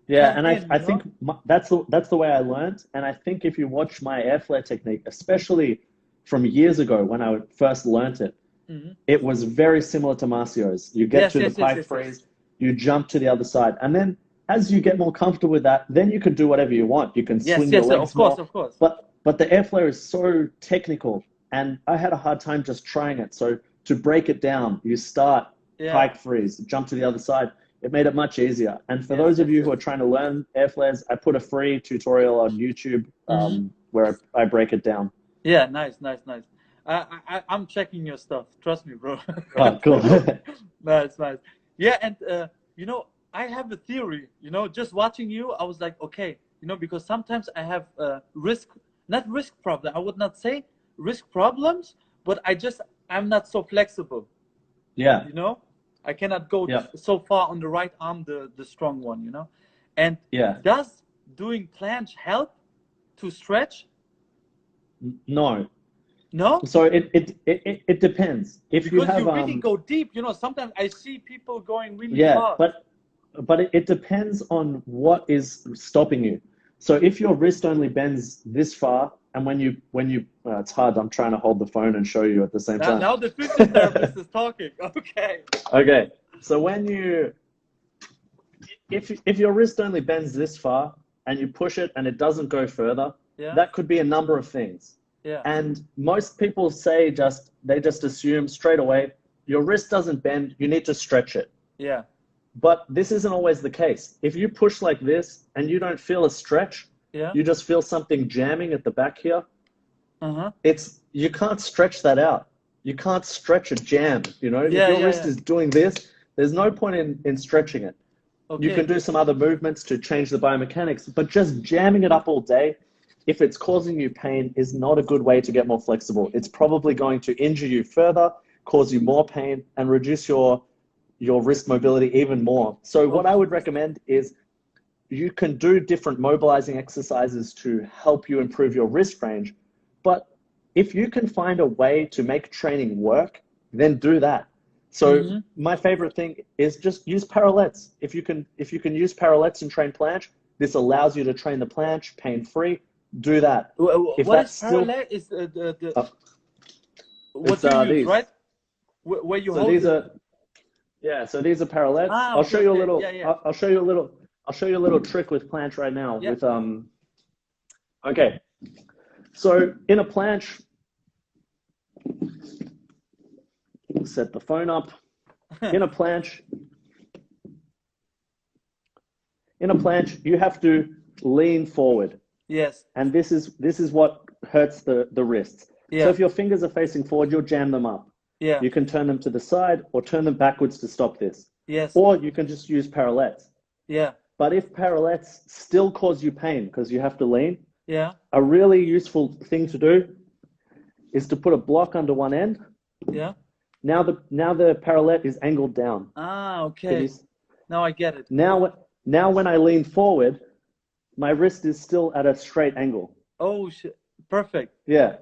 [SPEAKER 2] Yeah,
[SPEAKER 1] come
[SPEAKER 2] and
[SPEAKER 1] in,
[SPEAKER 2] I think that's the way I learned. And I think if you watch my air flare technique, especially from years ago when I first learned it,
[SPEAKER 1] Hmm.
[SPEAKER 2] it was very similar to Marcio's. You get
[SPEAKER 1] Yes,
[SPEAKER 2] to the
[SPEAKER 1] yes, yes,
[SPEAKER 2] pike
[SPEAKER 1] yes, yes.
[SPEAKER 2] freeze, you jump to the other side, and then as you get more comfortable with that, then you can do whatever you want. You can
[SPEAKER 1] Yes,
[SPEAKER 2] swing your
[SPEAKER 1] yes, of
[SPEAKER 2] legs
[SPEAKER 1] course,
[SPEAKER 2] more.
[SPEAKER 1] of course.
[SPEAKER 2] But the air flare is so technical, and I had a hard time just trying it. So to break it down, you start
[SPEAKER 1] Yeah.
[SPEAKER 2] pike freeze, jump to the other side. It made it much easier. And for
[SPEAKER 1] Yes,
[SPEAKER 2] those of
[SPEAKER 1] yes,
[SPEAKER 2] you
[SPEAKER 1] yes.
[SPEAKER 2] who are trying to learn air flares, I put a free tutorial on YouTube
[SPEAKER 1] Hmm.
[SPEAKER 2] where I break it down.
[SPEAKER 1] Yeah, nice, nice, nice. I'm checking your stuff. Trust me, bro.
[SPEAKER 2] Oh, cool.
[SPEAKER 1] Nice, nice. Yeah, and I have a theory. Just watching you, I was like, okay, because sometimes I have not risk problem. I would not say risk problems, but I'm not so flexible.
[SPEAKER 2] Yeah,
[SPEAKER 1] I cannot go
[SPEAKER 2] yeah,
[SPEAKER 1] so far on the right arm, the strong one. And
[SPEAKER 2] yeah.
[SPEAKER 1] does doing planche help? to stretch?
[SPEAKER 2] No.
[SPEAKER 1] No?
[SPEAKER 2] So it depends. If you
[SPEAKER 1] Because
[SPEAKER 2] have
[SPEAKER 1] you really go deep. You know, sometimes I see people going really
[SPEAKER 2] yeah,
[SPEAKER 1] fast.
[SPEAKER 2] but it depends on what is stopping you. So if your wrist only bends this far, and when you it's hard. I'm trying to hold the phone and show you at the same time.
[SPEAKER 1] Now the physiotherapist is talking. Okay.
[SPEAKER 2] Okay. So when you if your wrist only bends this far and you push it and it doesn't go further,
[SPEAKER 1] Yeah.
[SPEAKER 2] that could be a number of things.
[SPEAKER 1] Yeah.
[SPEAKER 2] And most people say they just assume straight away, your wrist doesn't bend, you need to stretch it.
[SPEAKER 1] Yeah.
[SPEAKER 2] But this isn't always the case. If you push like this and you don't feel a stretch,
[SPEAKER 1] Yeah.
[SPEAKER 2] you just feel something jamming at the back here.
[SPEAKER 1] Uh-huh.
[SPEAKER 2] You can't stretch that out. You can't stretch a jam, you know?
[SPEAKER 1] Yeah,
[SPEAKER 2] If your
[SPEAKER 1] yeah,
[SPEAKER 2] wrist
[SPEAKER 1] yeah.
[SPEAKER 2] is doing this, there's no point in stretching it. You can
[SPEAKER 1] Okay.
[SPEAKER 2] do some other movements to change the biomechanics, but just jamming it up all day, if it's causing you pain, is not a good way to get more flexible. It's probably going to injure you further, cause you more pain, and reduce your wrist mobility even more. So what I
[SPEAKER 1] Okay.
[SPEAKER 2] would recommend is you can do different mobilizing exercises to help you improve your wrist range, but if you can find a way to make training work, then do that. So
[SPEAKER 1] Mm-hmm.
[SPEAKER 2] my favorite thing is just use parallettes. If you can use parallettes and train planche, this allows you to train the planche pain-free. Do that. If
[SPEAKER 1] What
[SPEAKER 2] that's
[SPEAKER 1] is
[SPEAKER 2] still
[SPEAKER 1] parallel? Is the
[SPEAKER 2] uh,
[SPEAKER 1] what
[SPEAKER 2] it's
[SPEAKER 1] you use,
[SPEAKER 2] these.
[SPEAKER 1] right? Where you
[SPEAKER 2] So
[SPEAKER 1] hold
[SPEAKER 2] these
[SPEAKER 1] it.
[SPEAKER 2] are yeah, so these are parallettes.
[SPEAKER 1] Ah,
[SPEAKER 2] I'll
[SPEAKER 1] okay,
[SPEAKER 2] show you a
[SPEAKER 1] okay. Yeah,
[SPEAKER 2] little
[SPEAKER 1] yeah.
[SPEAKER 2] I'll show you a little trick with planche right now
[SPEAKER 1] Yeah.
[SPEAKER 2] with okay. So in a planche, set the phone up. In a planche, you have to lean forward.
[SPEAKER 1] Yes.
[SPEAKER 2] And this is what hurts the wrists. So
[SPEAKER 1] Yeah.
[SPEAKER 2] if your fingers are facing forward, you'll jam them up.
[SPEAKER 1] Yeah.
[SPEAKER 2] You can turn them to the side or turn them backwards to stop this.
[SPEAKER 1] Yes.
[SPEAKER 2] Or you can just use parallettes.
[SPEAKER 1] Yeah.
[SPEAKER 2] But if parallettes still cause you pain because you have to lean,
[SPEAKER 1] Yeah.
[SPEAKER 2] a really useful thing to do is to put a block under one end.
[SPEAKER 1] Yeah.
[SPEAKER 2] Now the parallette is angled down.
[SPEAKER 1] Ah,
[SPEAKER 2] Can you
[SPEAKER 1] okay. Now I get it.
[SPEAKER 2] now when I lean forward, my wrist is still at a straight angle.
[SPEAKER 1] Oh shit. Perfect.
[SPEAKER 2] Yeah.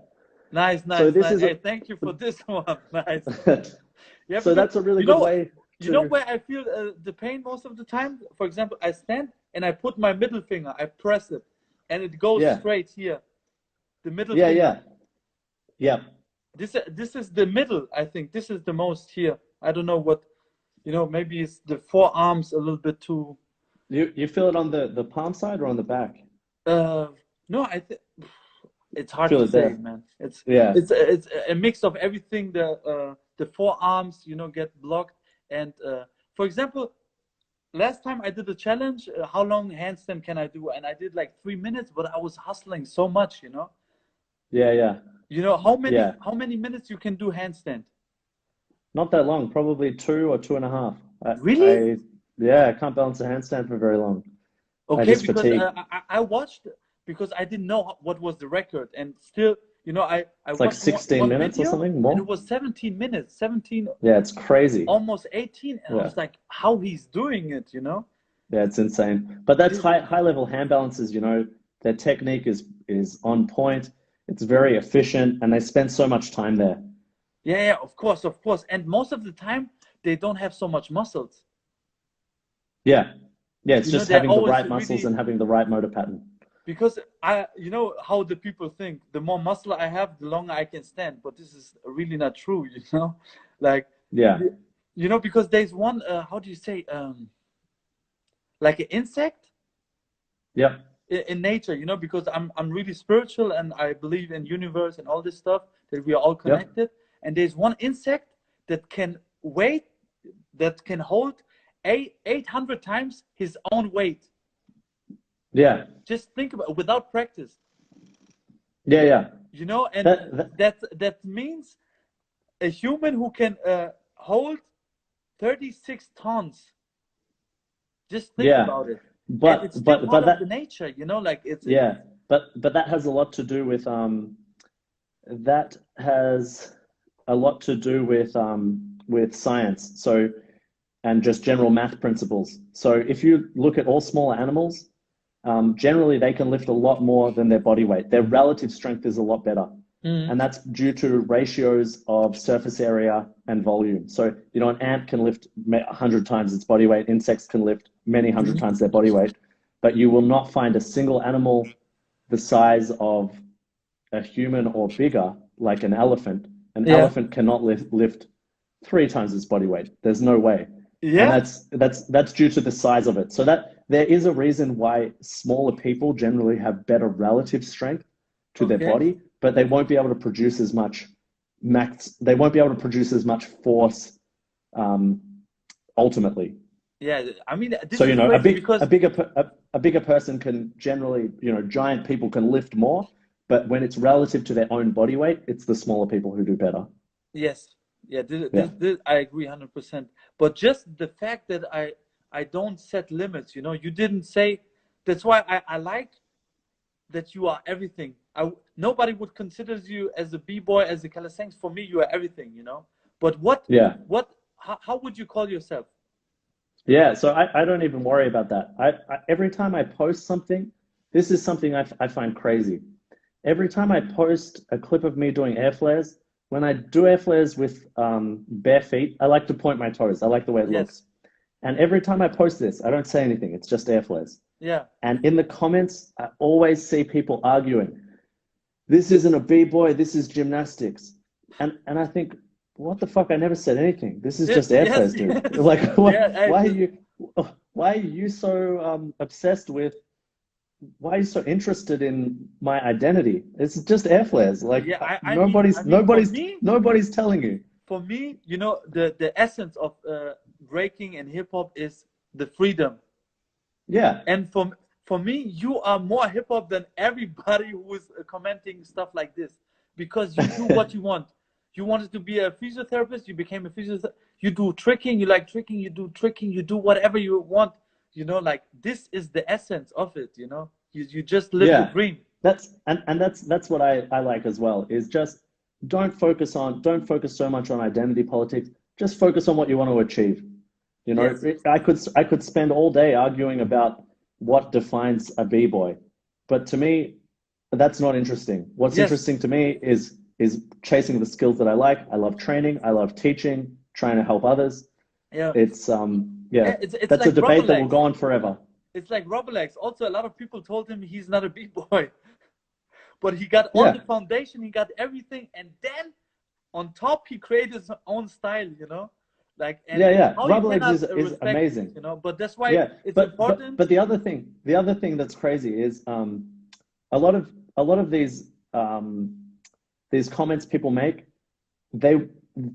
[SPEAKER 1] Nice,
[SPEAKER 2] So
[SPEAKER 1] nice,
[SPEAKER 2] this
[SPEAKER 1] nice.
[SPEAKER 2] is
[SPEAKER 1] Hey, thank you for this one. Nice. Yeah,
[SPEAKER 2] so
[SPEAKER 1] because
[SPEAKER 2] that's a really good way
[SPEAKER 1] you know
[SPEAKER 2] to
[SPEAKER 1] where I feel the pain most of the time? For example, I stand and I put my middle finger, I press it, and it goes
[SPEAKER 2] yeah.
[SPEAKER 1] straight here. The middle
[SPEAKER 2] Yeah,
[SPEAKER 1] finger.
[SPEAKER 2] yeah. Yeah.
[SPEAKER 1] This is the middle, I think. This is the most here. I don't know what, maybe it's the forearms a little bit too.
[SPEAKER 2] You feel it on the palm side or on the back?
[SPEAKER 1] No, I think it's hard
[SPEAKER 2] Feel
[SPEAKER 1] to
[SPEAKER 2] it
[SPEAKER 1] say,
[SPEAKER 2] there.
[SPEAKER 1] man.
[SPEAKER 2] Yeah.
[SPEAKER 1] It's a mix of everything. The forearms, get blocked. And for example, last time I did a challenge, how long handstand can I do? And I did like 3 minutes, but I was hustling so much,
[SPEAKER 2] Yeah, yeah. Yeah.
[SPEAKER 1] How many minutes you can do handstand?
[SPEAKER 2] Not that long, probably 2 or 2.5.
[SPEAKER 1] Really?
[SPEAKER 2] Yeah, I can't balance a handstand for very long. I
[SPEAKER 1] Okay,
[SPEAKER 2] just
[SPEAKER 1] because
[SPEAKER 2] fatigue.
[SPEAKER 1] I watched because I didn't know what was the record, and still, I
[SPEAKER 2] It's like
[SPEAKER 1] watched
[SPEAKER 2] 16
[SPEAKER 1] one
[SPEAKER 2] minutes or
[SPEAKER 1] video,
[SPEAKER 2] something
[SPEAKER 1] and it
[SPEAKER 2] more.
[SPEAKER 1] was 17 minutes, 17,
[SPEAKER 2] Yeah, it's crazy.
[SPEAKER 1] almost 18, and I
[SPEAKER 2] Yeah.
[SPEAKER 1] was like, how he's doing it,
[SPEAKER 2] Yeah, it's insane. But that's
[SPEAKER 1] This-
[SPEAKER 2] high level hand balances, their technique is on point. It's very efficient and they spend so much time there.
[SPEAKER 1] Yeah, yeah, of course, and most of the time they don't have so much muscles.
[SPEAKER 2] Yeah. Yeah, it's just
[SPEAKER 1] They're
[SPEAKER 2] having the
[SPEAKER 1] always
[SPEAKER 2] right muscles
[SPEAKER 1] really
[SPEAKER 2] and having the right motor pattern.
[SPEAKER 1] because you know how the people think, the more muscle I have, the longer I can stand, but this is really not true, like.
[SPEAKER 2] Yeah.
[SPEAKER 1] Because there's one, how do you say, like an insect
[SPEAKER 2] Yep.
[SPEAKER 1] in nature, because I'm really spiritual and I believe in universe and all this stuff, that we are all
[SPEAKER 2] Yep.
[SPEAKER 1] connected. And there's one insect that can hold 800 times his own weight.
[SPEAKER 2] Yeah.
[SPEAKER 1] Just think about it, without practice.
[SPEAKER 2] Yeah, yeah.
[SPEAKER 1] And that means a human who can hold 36 tons. Just think
[SPEAKER 2] Yeah.
[SPEAKER 1] about it. And
[SPEAKER 2] But
[SPEAKER 1] it's still
[SPEAKER 2] but
[SPEAKER 1] part
[SPEAKER 2] but
[SPEAKER 1] of the
[SPEAKER 2] that
[SPEAKER 1] nature, like it's
[SPEAKER 2] yeah, but that has a lot to do with that has a lot to do with science. And just general math principles. So if you look at all smaller animals, generally they can lift a lot more than their body weight. Their relative strength is a lot better.
[SPEAKER 1] Mm.
[SPEAKER 2] And that's due to ratios of surface area and volume. So, you know, an ant can lift 100 times its body weight. Insects can lift many hundred times their body weight. But you will not find a single animal the size of a human or bigger, like an elephant. An
[SPEAKER 1] Yeah.
[SPEAKER 2] elephant cannot lift 3 times its body weight. There's no way. And
[SPEAKER 1] Yeah.
[SPEAKER 2] that's due to the size of it. So that there is a reason why smaller people generally have better relative strength to their
[SPEAKER 1] Okay.
[SPEAKER 2] body, but they won't be able to produce as much they won't be able to produce as much force ultimately.
[SPEAKER 1] Yeah. I mean, this
[SPEAKER 2] So, you
[SPEAKER 1] is
[SPEAKER 2] know,
[SPEAKER 1] crazy because
[SPEAKER 2] a bigger person can generally, you know, giant people can lift more, but when it's relative to their own body weight, it's the smaller people who do better.
[SPEAKER 1] yes, yeah,
[SPEAKER 2] Yeah.
[SPEAKER 1] I agree 100%. But just the fact that I don't set limits, you know, you didn't say. That's why I like that you are everything. Nobody would consider you as a b-boy, as a calisthenics. For me, you are everything, you know. But
[SPEAKER 2] Yeah.
[SPEAKER 1] how would you call yourself?
[SPEAKER 2] Yeah, so I don't even worry about that. Every time I post something, this is something I find crazy. Every time I post a clip of me doing air flares, when I do air flares with bare feet, I like to point my toes. I like the way it
[SPEAKER 1] Yes,
[SPEAKER 2] looks. And every time I post this, I don't say anything. It's just air flares.
[SPEAKER 1] yeah,
[SPEAKER 2] And in the comments, I always see people arguing, this isn't a b-boy, this is gymnastics. And I think, what the fuck? I never said anything. This is just air
[SPEAKER 1] yes,
[SPEAKER 2] flares, dude.
[SPEAKER 1] yes.
[SPEAKER 2] Like,
[SPEAKER 1] Yeah,
[SPEAKER 2] why are you so obsessed with? Why are you so interested in my identity? It's just air flares. Like,
[SPEAKER 1] yeah. I mean,
[SPEAKER 2] nobody's telling you.
[SPEAKER 1] for me, you know, the essence of breaking and hip hop is the freedom.
[SPEAKER 2] Yeah,
[SPEAKER 1] And for me, you are more hip hop than everybody who is commenting stuff like this, because you do what you want. You wanted to be a physiotherapist, you became a physiotherapist. You do tricking, you like tricking, you do tricking, you do whatever you want. You know, like this is the essence of it. You know, you just live the
[SPEAKER 2] yeah.
[SPEAKER 1] dream.
[SPEAKER 2] That's what I like as well. Is just don't focus so much on identity politics. Just focus on what you want to achieve. You know,
[SPEAKER 1] Yes,
[SPEAKER 2] I could spend all day arguing about what defines a b-boy, but to me, that's not interesting. What's
[SPEAKER 1] yes,
[SPEAKER 2] interesting to me is chasing the skills that I like. I love training. I love teaching, trying to help others.
[SPEAKER 1] yeah.
[SPEAKER 2] It's yeah,
[SPEAKER 1] It's
[SPEAKER 2] that's a
[SPEAKER 1] like
[SPEAKER 2] debate that will
[SPEAKER 1] Robalex.
[SPEAKER 2] go on forever.
[SPEAKER 1] It's like Robalex. Also, a lot of people told him he's not a b-boy, but he got all the
[SPEAKER 2] Yeah,
[SPEAKER 1] foundation, he got everything, and then on top he created his own style, you know, like, and
[SPEAKER 2] yeah, yeah.
[SPEAKER 1] how you
[SPEAKER 2] Rubber legs
[SPEAKER 1] cannot
[SPEAKER 2] is
[SPEAKER 1] respect this,
[SPEAKER 2] amazing.
[SPEAKER 1] you know. But that's why
[SPEAKER 2] Yeah,
[SPEAKER 1] it's important.
[SPEAKER 2] but the other thing that's crazy is a lot of these comments people make, they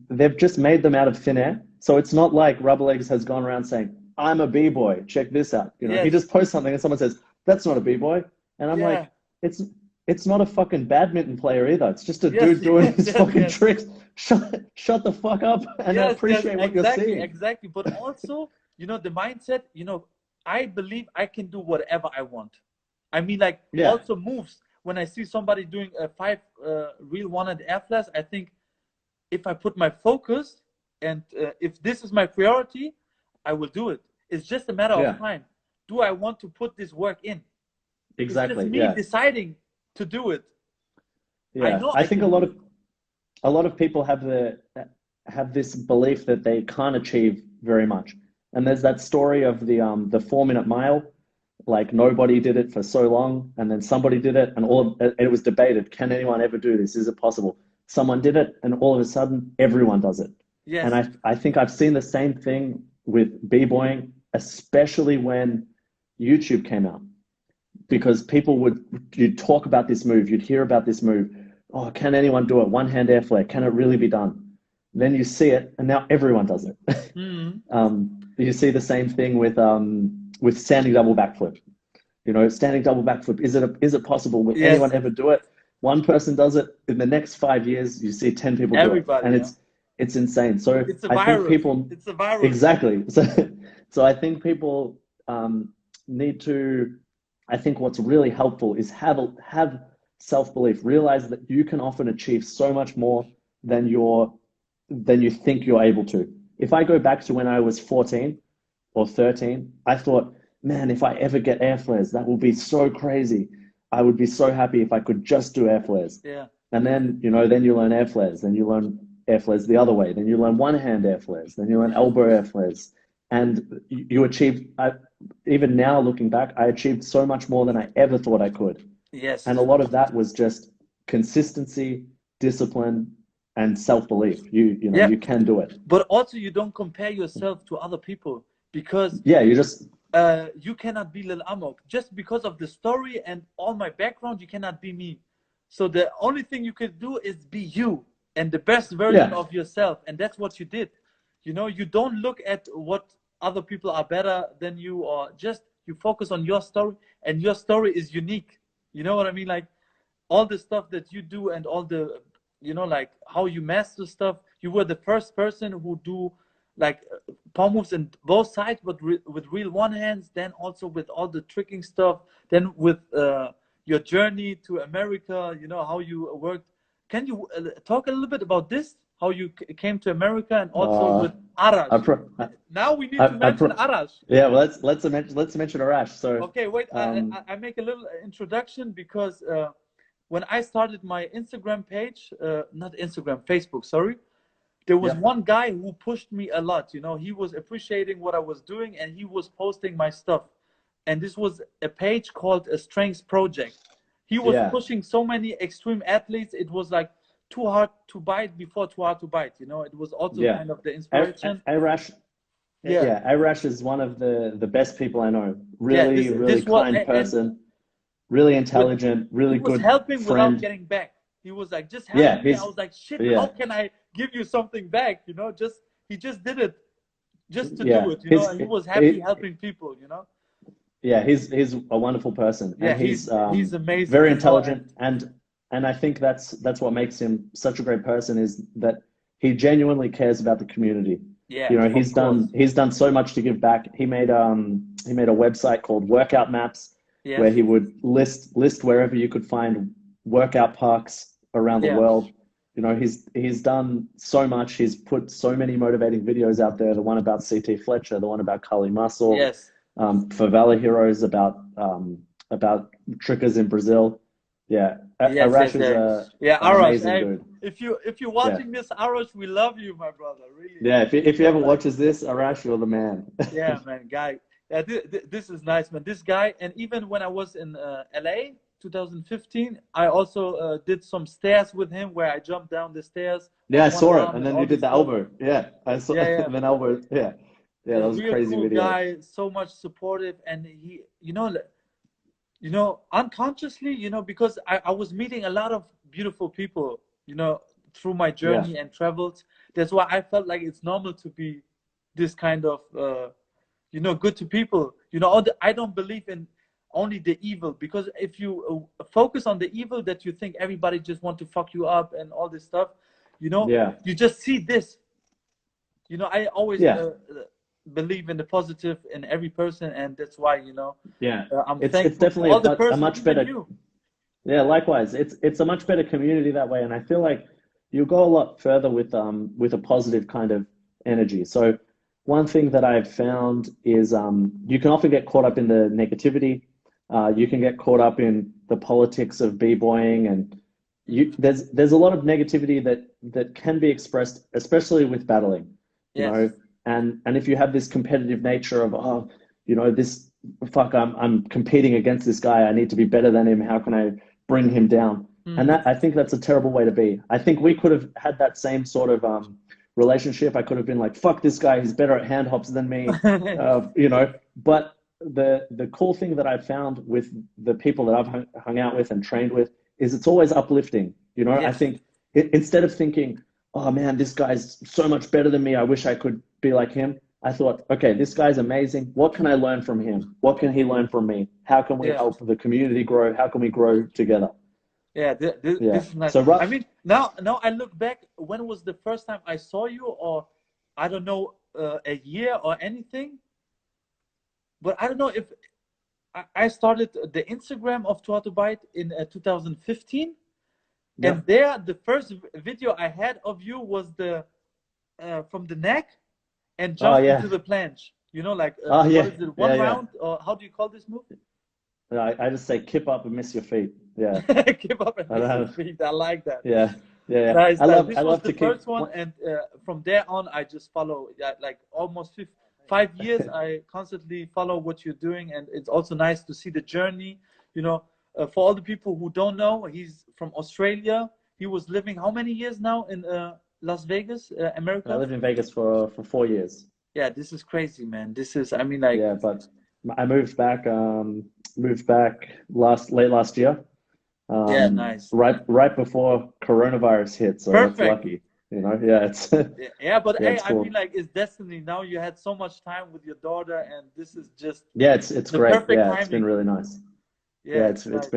[SPEAKER 2] they've just made them out of thin air. So it's not like Rubber Legs has gone around saying, "I'm a b-boy. Check this out." You know, he
[SPEAKER 1] Yes,
[SPEAKER 2] just posts something and someone says, "That's not a b-boy," and I'm
[SPEAKER 1] yeah,
[SPEAKER 2] like, "It's it's not a fucking badminton player either. It's just a
[SPEAKER 1] yes,
[SPEAKER 2] dude doing his
[SPEAKER 1] yes,
[SPEAKER 2] fucking
[SPEAKER 1] yes,
[SPEAKER 2] tricks. Shut the fuck up and
[SPEAKER 1] yes,
[SPEAKER 2] appreciate what you're
[SPEAKER 1] exactly,
[SPEAKER 2] seeing."
[SPEAKER 1] exactly. But also, you know, the mindset, you know, I believe I can do whatever I want. I mean, like,
[SPEAKER 2] Yeah,
[SPEAKER 1] also moves. When I see somebody doing a five real one-handed air flash, I think if I put my focus and if this is my priority, I will do it. It's just a matter of
[SPEAKER 2] yeah,
[SPEAKER 1] time. Do I want to put this work in? It's just
[SPEAKER 2] exactly.
[SPEAKER 1] me
[SPEAKER 2] Yeah,
[SPEAKER 1] deciding to do it. I
[SPEAKER 2] yeah.
[SPEAKER 1] know
[SPEAKER 2] I
[SPEAKER 1] I
[SPEAKER 2] think
[SPEAKER 1] can do it.
[SPEAKER 2] a lot of people have this belief that they can't achieve very much. And there's that story of the 4 minute mile. Like nobody did it for so long, and then somebody did it, and it was debated. Can anyone ever do this? Is it possible? Someone did it, and all of a sudden, everyone does it. And
[SPEAKER 1] Yes,
[SPEAKER 2] I think I've seen the same thing with b-boying, especially when YouTube came out, because people would you'd talk about this move, you'd hear about this move. Oh, can anyone do it? One hand air flare. Can it really be done? Then you see it, and now everyone does it.
[SPEAKER 1] mm-hmm.
[SPEAKER 2] You see the same thing with standing double backflip. You know, standing double backflip. Is it possible? Will
[SPEAKER 1] Yes,
[SPEAKER 2] anyone ever do it? One person does it. In the next 5 years, you see 10 people do it,
[SPEAKER 1] everybody.
[SPEAKER 2] and
[SPEAKER 1] Yeah,
[SPEAKER 2] it's insane. So
[SPEAKER 1] it's a
[SPEAKER 2] I think
[SPEAKER 1] virus.
[SPEAKER 2] people
[SPEAKER 1] It's a virus.
[SPEAKER 2] exactly. So I think people need to. I think what's really helpful is have self-belief. Realize that you can often achieve so much more than you think you're able to. If I go back to when I was 14 or 13, I thought man, if I ever get air flares, that will be so crazy. I would be so happy if I could just do air flares.
[SPEAKER 1] Yeah.
[SPEAKER 2] And then, you know, then you learn air flares, then you learn air flares the other way, then you learn one hand air flares, then you learn
[SPEAKER 1] Yeah.
[SPEAKER 2] elbow air flares. And you achieve, even now looking back, I achieved so much more than I ever thought I could. And a
[SPEAKER 1] Yes.
[SPEAKER 2] lot of that was just consistency, discipline, and self-belief. You know,
[SPEAKER 1] Yeah.
[SPEAKER 2] you can do it.
[SPEAKER 1] But also you don't compare yourself to other people because
[SPEAKER 2] Yeah, you just,
[SPEAKER 1] you cannot be Lil Amok just because of the story and all my background. You cannot be me. So the only thing you could do is be you and the best version
[SPEAKER 2] yeah,
[SPEAKER 1] of yourself, and that's what you did. You know, you don't look at what other people are better than you, or just you focus on your story, and your story is unique. You know what I mean? Like all the stuff that you do and all the, you know, like how you master stuff. You were the first person who do like palm moves in both sides, but with real one hands, then also with all the tricking stuff, then with your journey to America, you know, how you worked. Can you talk a little bit about this, how you came to America, and also
[SPEAKER 2] uh,
[SPEAKER 1] with Arash?
[SPEAKER 2] I, pro
[SPEAKER 1] Now we need to
[SPEAKER 2] I
[SPEAKER 1] mention
[SPEAKER 2] pro
[SPEAKER 1] Arash.
[SPEAKER 2] yeah, well, let's mention Arash. So,
[SPEAKER 1] Okay, wait.
[SPEAKER 2] um,
[SPEAKER 1] I make a little introduction because when I started my Instagram page, not Instagram, Facebook, sorry, there was
[SPEAKER 2] yeah,
[SPEAKER 1] one guy who pushed me a lot. You know, he was appreciating what I was doing and he was posting my stuff. And this was a page called a Strengths Project. He was
[SPEAKER 2] yeah,
[SPEAKER 1] pushing so many extreme athletes. It was like too hard to bite before too hard to bite. You know, it was also
[SPEAKER 2] yeah.
[SPEAKER 1] kind of the inspiration.
[SPEAKER 2] Arash,
[SPEAKER 1] Yeah,
[SPEAKER 2] yeah, Arash is one of the best people I know.
[SPEAKER 1] yeah.
[SPEAKER 2] Really, really
[SPEAKER 1] This was
[SPEAKER 2] kind
[SPEAKER 1] and
[SPEAKER 2] person, really
[SPEAKER 1] with
[SPEAKER 2] intelligent,
[SPEAKER 1] he
[SPEAKER 2] really
[SPEAKER 1] was
[SPEAKER 2] good
[SPEAKER 1] helping without
[SPEAKER 2] friend.
[SPEAKER 1] getting back. He was like, just
[SPEAKER 2] Yeah,
[SPEAKER 1] help me. I
[SPEAKER 2] he's
[SPEAKER 1] was like, shit, how
[SPEAKER 2] yeah,
[SPEAKER 1] can I give you something back? You know, just he just did it just to do
[SPEAKER 2] yeah.
[SPEAKER 1] it, you know, and he was happy helping people, you know.
[SPEAKER 2] Yeah, he's a wonderful person,
[SPEAKER 1] Yeah,
[SPEAKER 2] and he's
[SPEAKER 1] he's amazing,
[SPEAKER 2] very
[SPEAKER 1] you know, and
[SPEAKER 2] intelligent, and I think that's what makes him such a great person is that he genuinely cares about the community.
[SPEAKER 1] yeah,
[SPEAKER 2] You know,
[SPEAKER 1] of course.
[SPEAKER 2] he's done so much to give back. He made a website called Workout Maps where
[SPEAKER 1] Yes.
[SPEAKER 2] he would list wherever you could find workout parks around the
[SPEAKER 1] Yeah.
[SPEAKER 2] world. You know, he's done so much. He's put so many motivating videos out there. The one about CT Fletcher, the one about Carly Muscle,
[SPEAKER 1] Yes.
[SPEAKER 2] Favela Heroes about trickers in Brazil. Yeah,
[SPEAKER 1] Yes, yes,
[SPEAKER 2] Arash is
[SPEAKER 1] yeah. Yeah,
[SPEAKER 2] an
[SPEAKER 1] Arash,
[SPEAKER 2] amazing
[SPEAKER 1] hey,
[SPEAKER 2] dude.
[SPEAKER 1] if you're
[SPEAKER 2] Yeah,
[SPEAKER 1] watching this, Arash, we love you, my brother, really.
[SPEAKER 2] yeah. If
[SPEAKER 1] You
[SPEAKER 2] he
[SPEAKER 1] know,
[SPEAKER 2] ever
[SPEAKER 1] like,
[SPEAKER 2] watches this, Arash, you're the man.
[SPEAKER 1] yeah, man, guy. Yeah, this is nice, man. This guy, and even when I was in LA 2015, I also did some stairs with him where I jumped down the stairs
[SPEAKER 2] Yeah,
[SPEAKER 1] on
[SPEAKER 2] I
[SPEAKER 1] one
[SPEAKER 2] saw it,
[SPEAKER 1] arm
[SPEAKER 2] and
[SPEAKER 1] and
[SPEAKER 2] then
[SPEAKER 1] all
[SPEAKER 2] you did
[SPEAKER 1] this
[SPEAKER 2] the
[SPEAKER 1] stuff.
[SPEAKER 2] elbow. Yeah, I saw
[SPEAKER 1] Yeah, yeah.
[SPEAKER 2] and then elbow. Yeah, yeah. That
[SPEAKER 1] A
[SPEAKER 2] was a
[SPEAKER 1] real
[SPEAKER 2] crazy
[SPEAKER 1] cool
[SPEAKER 2] video.
[SPEAKER 1] guy, so much supportive, and he, you know, unconsciously, you know, because I was meeting a lot of beautiful people, you know, through my
[SPEAKER 2] Yeah,
[SPEAKER 1] journey and travels. That's why I felt like it's normal to be this kind of, you know, good to people. You know, I don't believe in only the evil, because if you focus on the evil, that you think everybody just want to fuck you up and all this stuff, you know,
[SPEAKER 2] yeah,
[SPEAKER 1] you just see this. You know, I always
[SPEAKER 2] yeah,
[SPEAKER 1] believe in the positive in every person, and that's why, you know,
[SPEAKER 2] yeah.
[SPEAKER 1] I'm
[SPEAKER 2] It's
[SPEAKER 1] thankful for
[SPEAKER 2] definitely
[SPEAKER 1] all the
[SPEAKER 2] a
[SPEAKER 1] persons,
[SPEAKER 2] much
[SPEAKER 1] even
[SPEAKER 2] better.
[SPEAKER 1] you.
[SPEAKER 2] Yeah, likewise. It's a much better community that way, and I feel like you go a lot further with a positive kind of energy. So one thing that I've found is you can often get caught up in the negativity. You can get caught up in the politics of b-boying, and
[SPEAKER 1] Mhm.
[SPEAKER 2] there's a lot of negativity that can be expressed, especially with battling, you know.
[SPEAKER 1] Yes.
[SPEAKER 2] And if you have this competitive nature of you know, this fuck, I'm competing against this guy. I need to be better than him. How can I bring him down? And
[SPEAKER 1] Mhm.
[SPEAKER 2] that I think that's a terrible way to be. I think we could have had that same sort of relationship. I could have been like, "Fuck this guy, he's better at hand hops than me," you know. But the cool thing that I've found with the people that I've hung out with and trained with is it's always uplifting. You know, I
[SPEAKER 1] Yes.
[SPEAKER 2] think instead of thinking, "Oh man, this guy's so much better than me. I wish I could be like him." I thought, okay, this guy's amazing. What can I learn from him? What can he learn from me? How can we
[SPEAKER 1] Yeah.
[SPEAKER 2] help the community grow? How can we grow together?
[SPEAKER 1] Yeah.
[SPEAKER 2] Yeah.
[SPEAKER 1] This is nice.
[SPEAKER 2] So
[SPEAKER 1] I
[SPEAKER 2] rough.
[SPEAKER 1] mean, now I look back. When was the first time I saw you, or I don't know, a year or anything? But I don't know if I started the Instagram of Taught to Bite in 2015, and
[SPEAKER 2] Yep.
[SPEAKER 1] there the first video I had of you was the from the neck and
[SPEAKER 2] Oh
[SPEAKER 1] jump
[SPEAKER 2] yeah.
[SPEAKER 1] into the planche. You know, like
[SPEAKER 2] Oh
[SPEAKER 1] what
[SPEAKER 2] yeah,
[SPEAKER 1] is it?
[SPEAKER 2] yeah,
[SPEAKER 1] One
[SPEAKER 2] yeah.
[SPEAKER 1] round, or how do you call this move?
[SPEAKER 2] I just say kip up and miss your feet. Yeah,
[SPEAKER 1] Keep up and
[SPEAKER 2] I
[SPEAKER 1] miss your
[SPEAKER 2] don't.
[SPEAKER 1] feet. I like that.
[SPEAKER 2] Yeah, yeah, yeah.
[SPEAKER 1] Nice, nice.
[SPEAKER 2] I
[SPEAKER 1] This was
[SPEAKER 2] love
[SPEAKER 1] the
[SPEAKER 2] to kick.
[SPEAKER 1] first one, and from there on, I just follow. Yeah, like almost 5 years, I constantly follow what you're doing, and it's also nice to see the journey. You know, for all the people who don't know, he's from Australia. He was living how many years now in Las Vegas,
[SPEAKER 2] I
[SPEAKER 1] America?
[SPEAKER 2] lived in Vegas for 4 years.
[SPEAKER 1] Yeah, this is crazy, man. This is, I mean, like,
[SPEAKER 2] Yeah, but I moved back late last year,
[SPEAKER 1] yeah, nice.
[SPEAKER 2] right before coronavirus hit. So that's
[SPEAKER 1] Perfect.
[SPEAKER 2] lucky, you know. Yeah, it's
[SPEAKER 1] Yeah, but
[SPEAKER 2] yeah,
[SPEAKER 1] hey,
[SPEAKER 2] it's
[SPEAKER 1] I mean,
[SPEAKER 2] cool.
[SPEAKER 1] like, it's destiny. Now you had so much time with your daughter, and this is just
[SPEAKER 2] Yeah, it's
[SPEAKER 1] the
[SPEAKER 2] great.
[SPEAKER 1] perfect
[SPEAKER 2] Yeah, it's been
[SPEAKER 1] timing.
[SPEAKER 2] really nice.
[SPEAKER 1] Yeah,
[SPEAKER 2] Yeah,
[SPEAKER 1] it's nice.
[SPEAKER 2] it's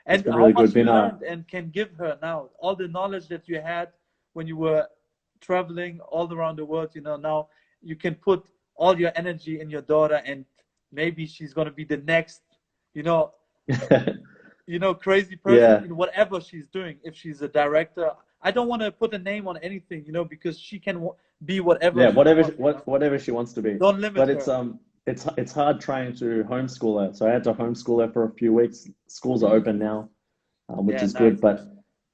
[SPEAKER 1] And
[SPEAKER 2] been
[SPEAKER 1] how
[SPEAKER 2] really good.
[SPEAKER 1] much you
[SPEAKER 2] Been
[SPEAKER 1] learned and can give her now, all the knowledge that you had when you were traveling all around the world, now you can put all your energy in your daughter, and maybe she's gonna be the next, you know, crazy person
[SPEAKER 2] yeah,
[SPEAKER 1] in whatever she's doing. If she's a director, I don't want to put a name on anything, because she can be whatever
[SPEAKER 2] yeah,
[SPEAKER 1] she wants.
[SPEAKER 2] whatever she wants to be.
[SPEAKER 1] Don't limit
[SPEAKER 2] But
[SPEAKER 1] her.
[SPEAKER 2] it's hard trying to homeschool her. So I had to homeschool her for a few weeks. Schools are
[SPEAKER 1] Mm.
[SPEAKER 2] open now, which
[SPEAKER 1] Yeah,
[SPEAKER 2] is good.
[SPEAKER 1] nice.
[SPEAKER 2] But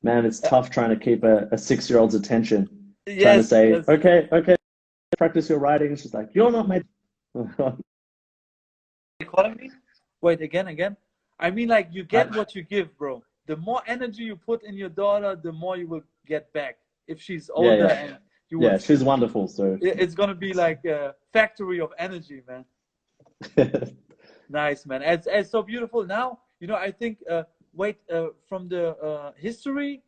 [SPEAKER 2] man, it's
[SPEAKER 1] Uh,
[SPEAKER 2] tough trying to keep a 6-year-old's attention. Trying to
[SPEAKER 1] yes,
[SPEAKER 2] say,
[SPEAKER 1] yes.
[SPEAKER 2] okay, okay, practice your writing. And she's like, you're not my.
[SPEAKER 1] You calling me? Wait, again. I mean, like, you get
[SPEAKER 2] I,
[SPEAKER 1] what you give, bro. The more energy you put in your daughter, the more you will get back. If she's
[SPEAKER 2] yeah,
[SPEAKER 1] older,
[SPEAKER 2] yeah,
[SPEAKER 1] and you will
[SPEAKER 2] yeah.
[SPEAKER 1] see,
[SPEAKER 2] She's wonderful. So
[SPEAKER 1] it's gonna be like a factory of energy, man. Nice, man. It's so beautiful. Now, I think, wait, from the history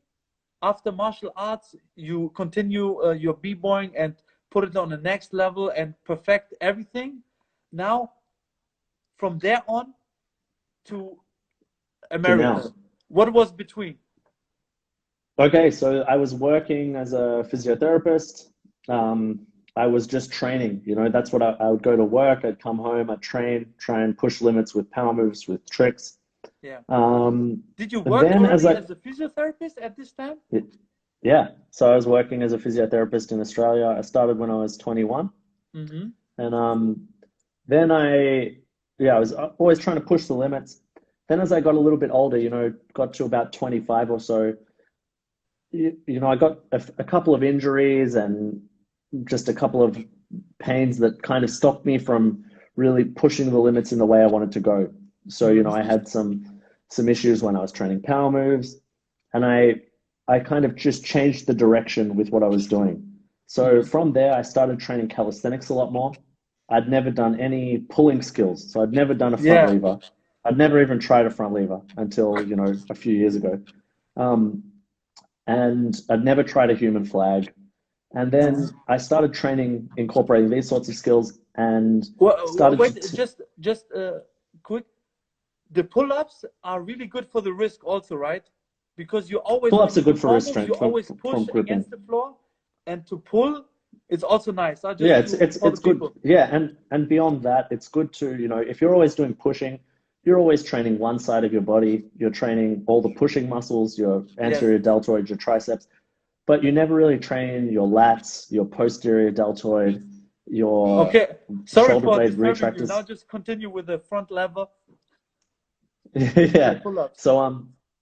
[SPEAKER 1] after martial arts, you continue your b-boying and put it on the next level and perfect everything. Now, from there on to
[SPEAKER 2] to now.
[SPEAKER 1] America, what was between?
[SPEAKER 2] Okay, so I was working as a physiotherapist. Um, I was just training, that's what I would go to work, I'd come home, I'd train, try and push limits with power moves, with tricks.
[SPEAKER 1] Yeah.
[SPEAKER 2] Um,
[SPEAKER 1] Did you work
[SPEAKER 2] then as
[SPEAKER 1] already
[SPEAKER 2] I,
[SPEAKER 1] as a physiotherapist at this time?
[SPEAKER 2] yeah, so I was working as a physiotherapist in Australia. I started when I was 21.
[SPEAKER 1] Mm-hmm.
[SPEAKER 2] And then yeah, I was always trying to push the limits. Then as I got a little bit older, got to about 25 or so, I got a couple of injuries and just a couple of pains that kind of stopped me from really pushing the limits in the way I wanted to go. So, I
[SPEAKER 1] Mm-hmm.
[SPEAKER 2] had some issues when I was training power moves, and I kind of just changed the direction with what I was doing. So
[SPEAKER 1] Mm-hmm.
[SPEAKER 2] from there, I started training calisthenics a lot more. I'd never done any pulling skills, so I'd never done a front
[SPEAKER 1] Yeah.
[SPEAKER 2] lever. I'd never even tried a front lever until, a few years ago. Um, and I'd never tried a human flag. And then I started training, incorporating these sorts of skills, and
[SPEAKER 1] Well,
[SPEAKER 2] started
[SPEAKER 1] wait,
[SPEAKER 2] to.
[SPEAKER 1] just quick. The pull-ups are really good for the wrist also, right? Because you always, when
[SPEAKER 2] Pull-ups are
[SPEAKER 1] you do
[SPEAKER 2] good for
[SPEAKER 1] power
[SPEAKER 2] wrist
[SPEAKER 1] moves, you
[SPEAKER 2] strength
[SPEAKER 1] always
[SPEAKER 2] from
[SPEAKER 1] push
[SPEAKER 2] gripping.
[SPEAKER 1] against the floor, and to pull, it's also nice. I
[SPEAKER 2] Yeah,
[SPEAKER 1] just to for the
[SPEAKER 2] it's good.
[SPEAKER 1] people.
[SPEAKER 2] Yeah, and beyond that, it's good to, if you're always doing pushing, you're always training one side of your body. You're training all the pushing muscles, your
[SPEAKER 1] Yes.
[SPEAKER 2] anterior deltoid, your triceps, but you never really train your lats, your posterior deltoid, your
[SPEAKER 1] Okay. Sorry
[SPEAKER 2] shoulder
[SPEAKER 1] for
[SPEAKER 2] blade
[SPEAKER 1] disturbing you. Now
[SPEAKER 2] retractors.
[SPEAKER 1] just continue with the front lever and the
[SPEAKER 2] Yeah.
[SPEAKER 1] pull-ups.
[SPEAKER 2] So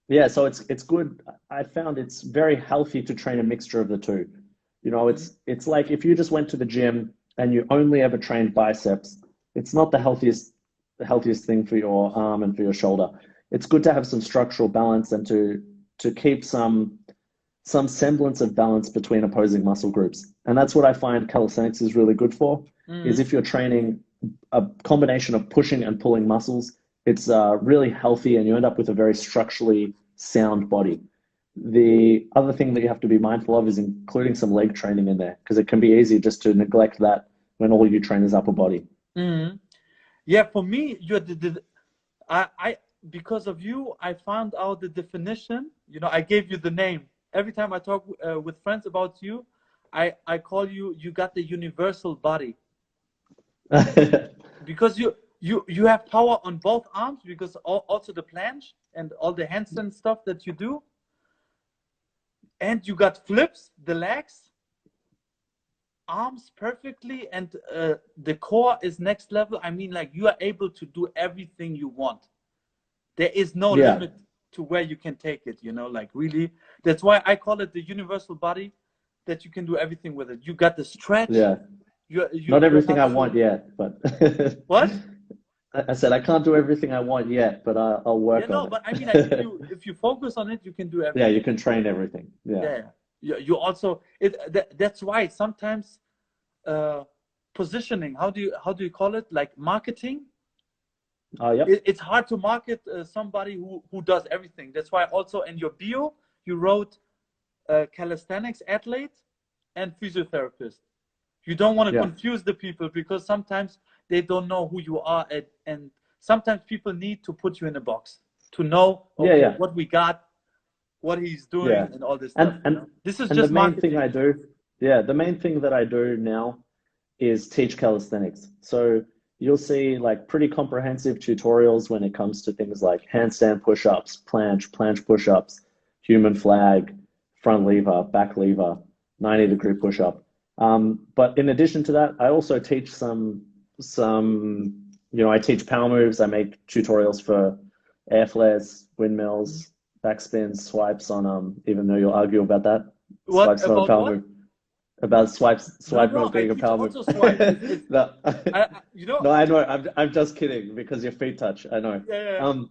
[SPEAKER 2] yeah, so it's good. I found it's very healthy to train a mixture of the two.
[SPEAKER 1] Mhm.
[SPEAKER 2] It's like if you just went to the gym and you only ever trained biceps, it's not the healthiest thing for your arm and for your shoulder. It's good to have some structural balance and to keep some semblance of balance between opposing muscle groups. And that's what I find calisthenics is really good for, is
[SPEAKER 1] Mhm.
[SPEAKER 2] if you're training a combination of pushing and pulling muscles, it's really healthy and you end up with a very structurally sound body. The other thing that you have to be mindful of is including some leg training in there, because it can be easy just to neglect that when all you train is upper body.
[SPEAKER 1] Mhm. Yeah, for me, you're I because of you, I found out the definition. I gave you the name. Every time I talk with friends about you, I call you. You got the universal body because you have power on both arms, because also the planche and all the handstand stuff that you do, and you got flips, the legs, arms perfectly and the core is next level, I mean, like you are able to do everything you want. There is no
[SPEAKER 2] Yeah,
[SPEAKER 1] limit to where you can take it, you know, like really. That's why I call it the universal body, that you can do everything with it. You got the stretch.
[SPEAKER 2] yeah.
[SPEAKER 1] You
[SPEAKER 2] Not
[SPEAKER 1] you're
[SPEAKER 2] everything
[SPEAKER 1] not
[SPEAKER 2] I
[SPEAKER 1] sure
[SPEAKER 2] want yet, but
[SPEAKER 1] what.
[SPEAKER 2] I said I can't do everything I want yet, but I'll
[SPEAKER 1] Yeah,
[SPEAKER 2] work
[SPEAKER 1] no,
[SPEAKER 2] on
[SPEAKER 1] but I mean, like
[SPEAKER 2] it.
[SPEAKER 1] if you focus on it, you can do
[SPEAKER 2] Yeah, you
[SPEAKER 1] everything.
[SPEAKER 2] can train everything. Yeah.
[SPEAKER 1] Yeah, you also that's why sometimes uh positioning. How do you call it? Like marketing.
[SPEAKER 2] Oh, yep.
[SPEAKER 1] It's hard to market somebody who does everything. That's why also in your bio you wrote calisthenics athlete and physiotherapist. You don't want to
[SPEAKER 2] Yeah.
[SPEAKER 1] confuse the people because sometimes they don't know who you are, and sometimes people need to put you in a box to know,
[SPEAKER 2] Yeah,
[SPEAKER 1] okay,
[SPEAKER 2] yeah.
[SPEAKER 1] what we got, what he's
[SPEAKER 2] Yeah.
[SPEAKER 1] doing, and all this stuff.
[SPEAKER 2] And
[SPEAKER 1] You
[SPEAKER 2] and
[SPEAKER 1] know, this is
[SPEAKER 2] and the
[SPEAKER 1] just
[SPEAKER 2] main thing
[SPEAKER 1] marketing.
[SPEAKER 2] I do, yeah, the main thing that I do now is teach calisthenics. So you'll see like pretty comprehensive tutorials when it comes to things like handstand push-ups, planche push-ups, human flag, front lever, back lever, 90-degree push-up. But in addition to that, I also teach I teach power moves. I make tutorials for air flares, windmills, backspins, swipes on even though you'll argue about that.
[SPEAKER 1] What
[SPEAKER 2] Swipes not a
[SPEAKER 1] about
[SPEAKER 2] power
[SPEAKER 1] what?
[SPEAKER 2] move. About
[SPEAKER 1] No,
[SPEAKER 2] swipe
[SPEAKER 1] no,
[SPEAKER 2] not
[SPEAKER 1] I
[SPEAKER 2] being a
[SPEAKER 1] teach
[SPEAKER 2] power move.
[SPEAKER 1] also swipe. It's
[SPEAKER 2] No,
[SPEAKER 1] you know.
[SPEAKER 2] no, I know. I'm just kidding because your feet touch. I know.
[SPEAKER 1] Yeah, yeah,
[SPEAKER 2] Um,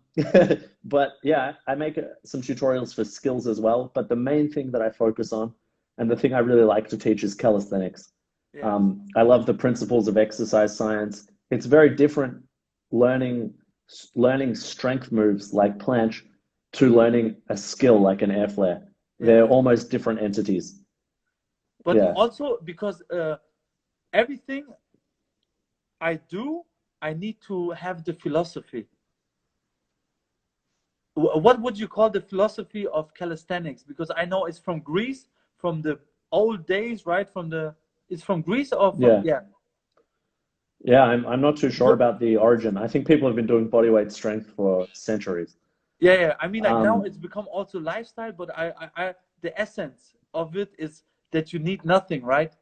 [SPEAKER 2] but yeah, I make some tutorials for skills as well. But the main thing that I focus on, and the thing I really like to teach, is calisthenics.
[SPEAKER 1] yeah.
[SPEAKER 2] I love the principles of exercise science. It's very different learning learning strength moves like planche to learning a skill like an air flare.
[SPEAKER 1] Yeah.
[SPEAKER 2] They're almost different entities.
[SPEAKER 1] But
[SPEAKER 2] Yeah.
[SPEAKER 1] also because everything I do, I need to have the philosophy. What would you call the philosophy of calisthenics? Because I know it's from Greece, from the old days, right? It's from Greece or from,
[SPEAKER 2] Yeah.
[SPEAKER 1] yeah.
[SPEAKER 2] Yeah, I'm not too sure
[SPEAKER 1] Because,
[SPEAKER 2] about the origin. I think people have been doing bodyweight strength for centuries.
[SPEAKER 1] yeah, yeah. I mean, like now
[SPEAKER 2] Um,
[SPEAKER 1] it's become also lifestyle, but the essence of it is that you need nothing, right?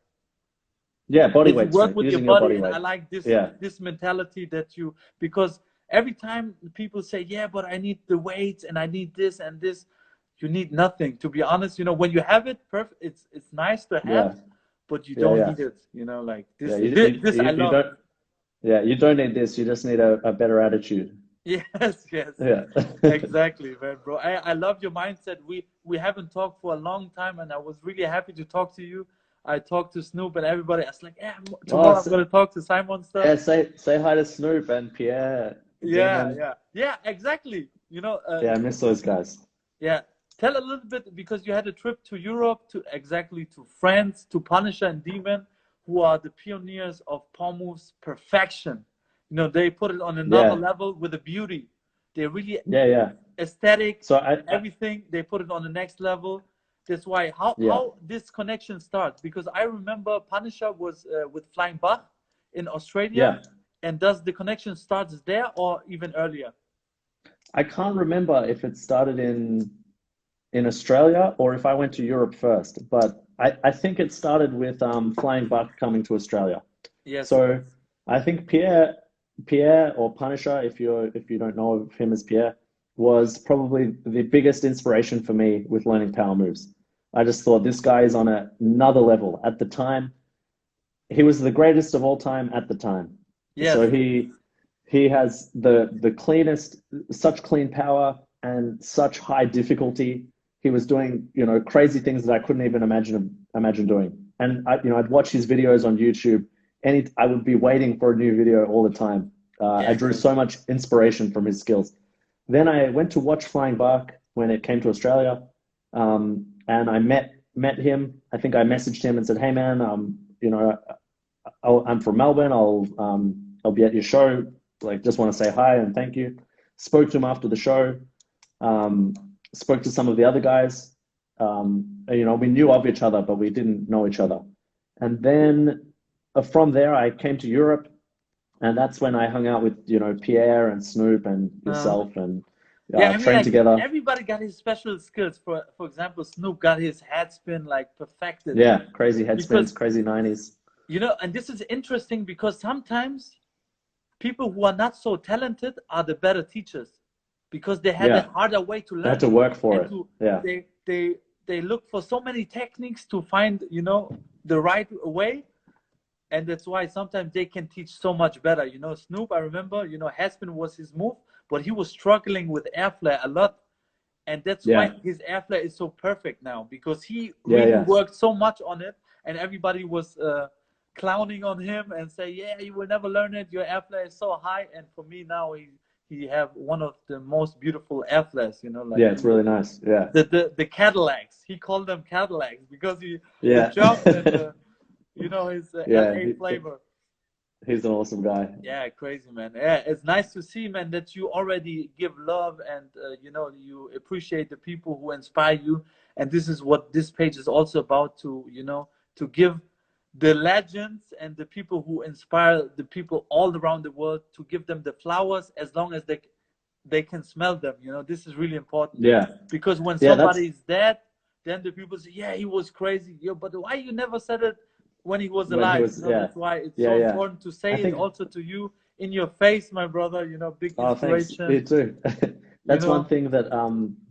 [SPEAKER 2] yeah,
[SPEAKER 1] That you
[SPEAKER 2] bodyweight
[SPEAKER 1] work
[SPEAKER 2] strength,
[SPEAKER 1] with your
[SPEAKER 2] using your
[SPEAKER 1] body,
[SPEAKER 2] body
[SPEAKER 1] and
[SPEAKER 2] weight.
[SPEAKER 1] I like this
[SPEAKER 2] Yeah,
[SPEAKER 1] this mentality that you, because every time people say, yeah, but I need the weights and I need this and this, you need nothing, to be honest. When you have it perfect, it's nice to have,
[SPEAKER 2] yeah,
[SPEAKER 1] but you
[SPEAKER 2] yeah,
[SPEAKER 1] don't
[SPEAKER 2] yeah,
[SPEAKER 1] need it, like
[SPEAKER 2] yeah.
[SPEAKER 1] this this I
[SPEAKER 2] You
[SPEAKER 1] love.
[SPEAKER 2] don't. Yeah, you don't need this. You just need a better attitude.
[SPEAKER 1] Yes, yes,
[SPEAKER 2] Yeah.
[SPEAKER 1] exactly, man, bro. I love your mindset. We haven't talked for a long time, and I was really happy to talk to you. I talked to Snoop and everybody. I was like, yeah,
[SPEAKER 2] Oh,
[SPEAKER 1] tomorrow I'm gonna talk to SIMONSTER.
[SPEAKER 2] yeah. Say hi to Snoop and Pierre,
[SPEAKER 1] Yeah,
[SPEAKER 2] Demon.
[SPEAKER 1] yeah, yeah, exactly.
[SPEAKER 2] Yeah, I miss those guys.
[SPEAKER 1] Yeah. Tell a little bit, because you had a trip to Europe, to exactly to France, to Punisher and Demon, who are the pioneers of pawn moves perfection. They put it on another
[SPEAKER 2] Yeah,
[SPEAKER 1] level with the beauty. They really
[SPEAKER 2] yeah, yeah.
[SPEAKER 1] aesthetic,
[SPEAKER 2] So
[SPEAKER 1] everything. They put it on the next level. That's why how
[SPEAKER 2] yeah,
[SPEAKER 1] how this connection starts, because I remember Punisher was with Flying Bach in Australia,
[SPEAKER 2] yeah.
[SPEAKER 1] and does the connection starts there or even earlier?
[SPEAKER 2] I can't remember if it started in Australia or if I went to Europe first, but I think it started with Flying Buck coming to Australia.
[SPEAKER 1] Yes.
[SPEAKER 2] So I think Pierre or Punisher, if you don't know him as Pierre, was probably the biggest inspiration for me with learning power moves. I just thought this guy is on another level. At the time, he was the greatest of all time at the time.
[SPEAKER 1] Yes.
[SPEAKER 2] So he has the cleanest, such clean power and such high difficulty. He was doing, crazy things that I couldn't even imagine doing. And I'd watch his videos on YouTube, and I would be waiting for a new video all the time. I
[SPEAKER 1] Yeah.
[SPEAKER 2] drew so much inspiration from his skills. Then I went to watch Flying Bark when it came to Australia, and I met him. I think I messaged him and said, "Hey man, I'm from Melbourne. I'll be at your show. Like, just want to say hi and thank you." Spoke to him after the show. Um, Spoke to some of the other guys. We knew of each other, but we didn't know each other. And then from there, I came to Europe, and that's when I hung out with Pierre and Snoop and
[SPEAKER 1] Uh,
[SPEAKER 2] yourself, and
[SPEAKER 1] yeah, I mean,
[SPEAKER 2] trained
[SPEAKER 1] like
[SPEAKER 2] together.
[SPEAKER 1] everybody got his special skills. For example, Snoop got his head spin like perfected
[SPEAKER 2] Yeah, crazy head spins,
[SPEAKER 1] because
[SPEAKER 2] crazy 90s.
[SPEAKER 1] you know, and this is interesting because sometimes people who are not so talented are the better teachers because they had a
[SPEAKER 2] Yeah,
[SPEAKER 1] harder way to
[SPEAKER 2] I had
[SPEAKER 1] learn
[SPEAKER 2] to work for
[SPEAKER 1] and
[SPEAKER 2] it.
[SPEAKER 1] to
[SPEAKER 2] Yeah,
[SPEAKER 1] they they they look for so many techniques to find, you know, the right way. And that's why sometimes they can teach so much better. You know, Snoop, I remember, you know, Haspin was his move, but he was struggling with airflow a lot. And that's why
[SPEAKER 2] yeah,
[SPEAKER 1] his airflow is so perfect now because he
[SPEAKER 2] yeah,
[SPEAKER 1] really
[SPEAKER 2] yeah,
[SPEAKER 1] worked so much on it. And everybody was clowning on him and say, yeah, you will never learn it. Your airflow is so high. And for me now, he have one of the most beautiful airflows, you know, like
[SPEAKER 2] yeah. It's really nice. Yeah,
[SPEAKER 1] the Cadillacs. He called them Cadillacs because the
[SPEAKER 2] yeah,
[SPEAKER 1] jump and the, you know, his
[SPEAKER 2] yeah.
[SPEAKER 1] LA flavor.
[SPEAKER 2] He's an awesome guy.
[SPEAKER 1] Yeah, crazy man. Yeah, it's nice to see, man, that you already give love and you know, you appreciate the people who inspire you. And this is what this page is also about, to, you know, to give the legends and the people who inspire the people all around the world, to give them the flowers as long as they can smell them. You know, this is really important
[SPEAKER 2] Yeah,
[SPEAKER 1] because when
[SPEAKER 2] yeah.
[SPEAKER 1] somebody is dead, then the people say, yeah, he was crazy. Yeah, but why you never said it when he was
[SPEAKER 2] When he
[SPEAKER 1] alive? You
[SPEAKER 2] was,
[SPEAKER 1] know,
[SPEAKER 2] yeah,
[SPEAKER 1] that's why it's
[SPEAKER 2] yeah,
[SPEAKER 1] so
[SPEAKER 2] yeah.
[SPEAKER 1] important to
[SPEAKER 2] I
[SPEAKER 1] say it
[SPEAKER 2] think.
[SPEAKER 1] also to you in your face, my brother. You know, big
[SPEAKER 2] Oh, thanks. You
[SPEAKER 1] inspiration.
[SPEAKER 2] too.
[SPEAKER 1] You
[SPEAKER 2] That's one
[SPEAKER 1] know,
[SPEAKER 2] thing that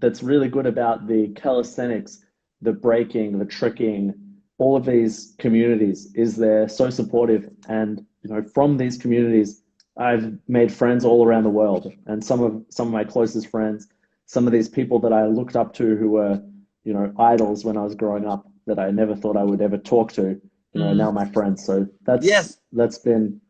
[SPEAKER 2] that's really good about the calisthenics, the breaking, the tricking, all of these communities is they're so supportive. And you know, from these communities, I've made friends all around the world. And some of my closest friends, some of these people that I looked up to who were, you know, idols when I was growing up that I never thought I would ever talk to, you know, are now
[SPEAKER 1] mm,
[SPEAKER 2] my friends. So that's
[SPEAKER 1] yes,
[SPEAKER 2] that's been,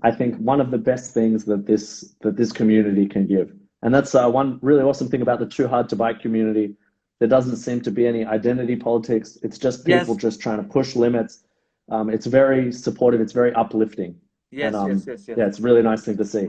[SPEAKER 2] I think, one of the best things that this community can give. And that's one really awesome thing about the Too Hard to Bite community. There doesn't seem to be any identity politics. It's just people
[SPEAKER 1] yes,
[SPEAKER 2] just trying to push limits. It's very supportive. It's very uplifting, and
[SPEAKER 1] yes, yes, yes, yes.
[SPEAKER 2] yeah, it's a really nice thing to see.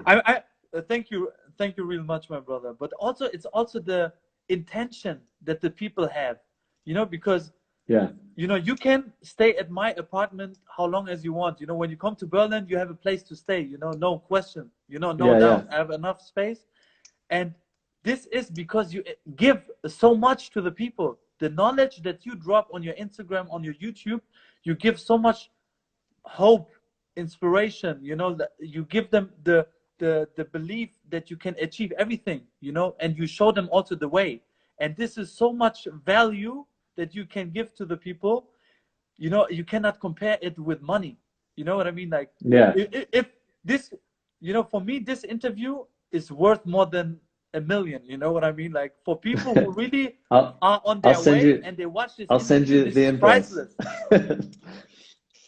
[SPEAKER 1] Thank you real much, my brother. But also, it's also the intention that the people have. You know, because
[SPEAKER 2] Yeah,
[SPEAKER 1] you know, you can stay at my apartment how long as you want. You know, when you come to Berlin, you have a place to stay, you know, no question, you know, no
[SPEAKER 2] yeah, yeah,
[SPEAKER 1] doubt. I have enough space. And this is because you give so much to the people. The knowledge that you drop on your Instagram, on your YouTube, you give so much hope, inspiration, you know, that you give them the belief that you can achieve everything, you know, and you show them also the way. And this is so much value that you can give to the people. You know, you cannot compare it with money. You know what I mean? Like
[SPEAKER 2] yeah.
[SPEAKER 1] if this, you know, for me this interview is worth more than a million. You know what I mean? Like for people who really
[SPEAKER 2] I'll
[SPEAKER 1] are on
[SPEAKER 2] I'll
[SPEAKER 1] their
[SPEAKER 2] send
[SPEAKER 1] way
[SPEAKER 2] you
[SPEAKER 1] and they watch this
[SPEAKER 2] I'll send
[SPEAKER 1] interview,
[SPEAKER 2] you
[SPEAKER 1] this
[SPEAKER 2] the
[SPEAKER 1] is
[SPEAKER 2] invoice.
[SPEAKER 1] priceless.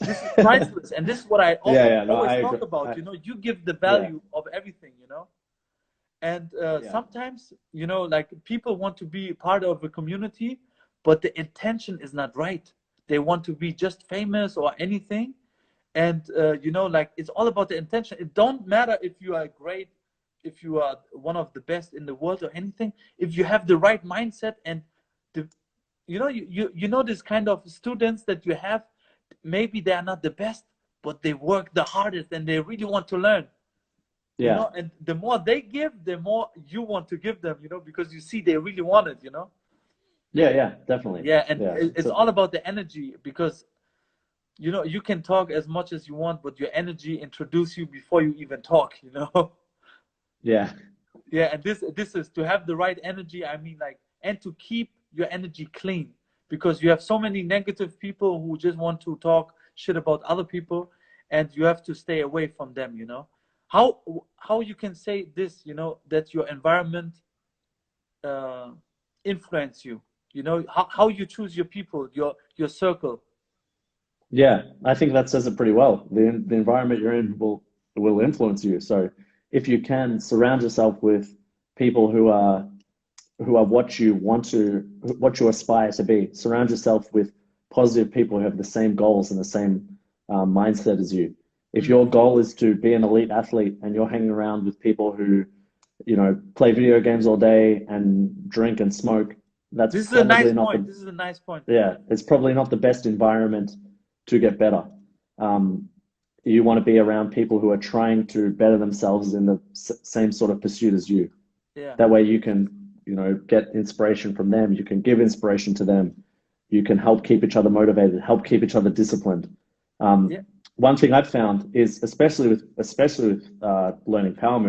[SPEAKER 1] This is priceless, and this is what I
[SPEAKER 2] Yeah, yeah, no,
[SPEAKER 1] always
[SPEAKER 2] I
[SPEAKER 1] talk
[SPEAKER 2] agree.
[SPEAKER 1] about. You know, you give the
[SPEAKER 2] Yeah,
[SPEAKER 1] value of everything, you know. And
[SPEAKER 2] yeah,
[SPEAKER 1] sometimes, you know, like people want to be part of a community, but the intention is not right. They want to be just famous or anything. And you know, like it's all about the intention. It don't matter if you are great, if you are one of the best in the world or anything. If you have the right mindset and the, you know, you know, this kind of students that you have, maybe they are not the best, but they work the hardest and they really want to learn, you
[SPEAKER 2] yeah,
[SPEAKER 1] know. And the more they give, the more you want to give them, you know, because you see they really want it, you know.
[SPEAKER 2] yeah, yeah, definitely.
[SPEAKER 1] Yeah, and
[SPEAKER 2] Yeah.
[SPEAKER 1] it's all about the energy because you know, you can talk as much as you want, but your energy introduce you before you even talk, you know.
[SPEAKER 2] Yeah,
[SPEAKER 1] Yeah, and this is to have the right energy. I mean, like, and to keep your energy clean because you have so many negative people who just want to talk shit about other people, and you have to stay away from them. You know, how how you can say this? You know, that your environment uh, influence you. You know how you choose your people, your circle.
[SPEAKER 2] yeah. I think that says it pretty well. The environment you're in will influence you. So if you can surround yourself with people who are what you aspire to be. Surround yourself with positive people who have the same goals and the same mindset as you. If your
[SPEAKER 1] Mm.
[SPEAKER 2] goal is to be an elite athlete and you're hanging around with people who, you know, play video games all day and drink and smoke, that's
[SPEAKER 1] This is a nice
[SPEAKER 2] probably not
[SPEAKER 1] point.
[SPEAKER 2] the
[SPEAKER 1] This is a nice point.
[SPEAKER 2] yeah, it's probably not the best environment to get better. Um, you want to be around people who are trying to better themselves in the same sort of pursuit as you.
[SPEAKER 1] Yeah.
[SPEAKER 2] That way you can, you know, get inspiration from them. You can give inspiration to them. You can help keep each other motivated, help keep each other disciplined. Um,
[SPEAKER 1] Yeah.
[SPEAKER 2] one thing I've found is, especially with learning power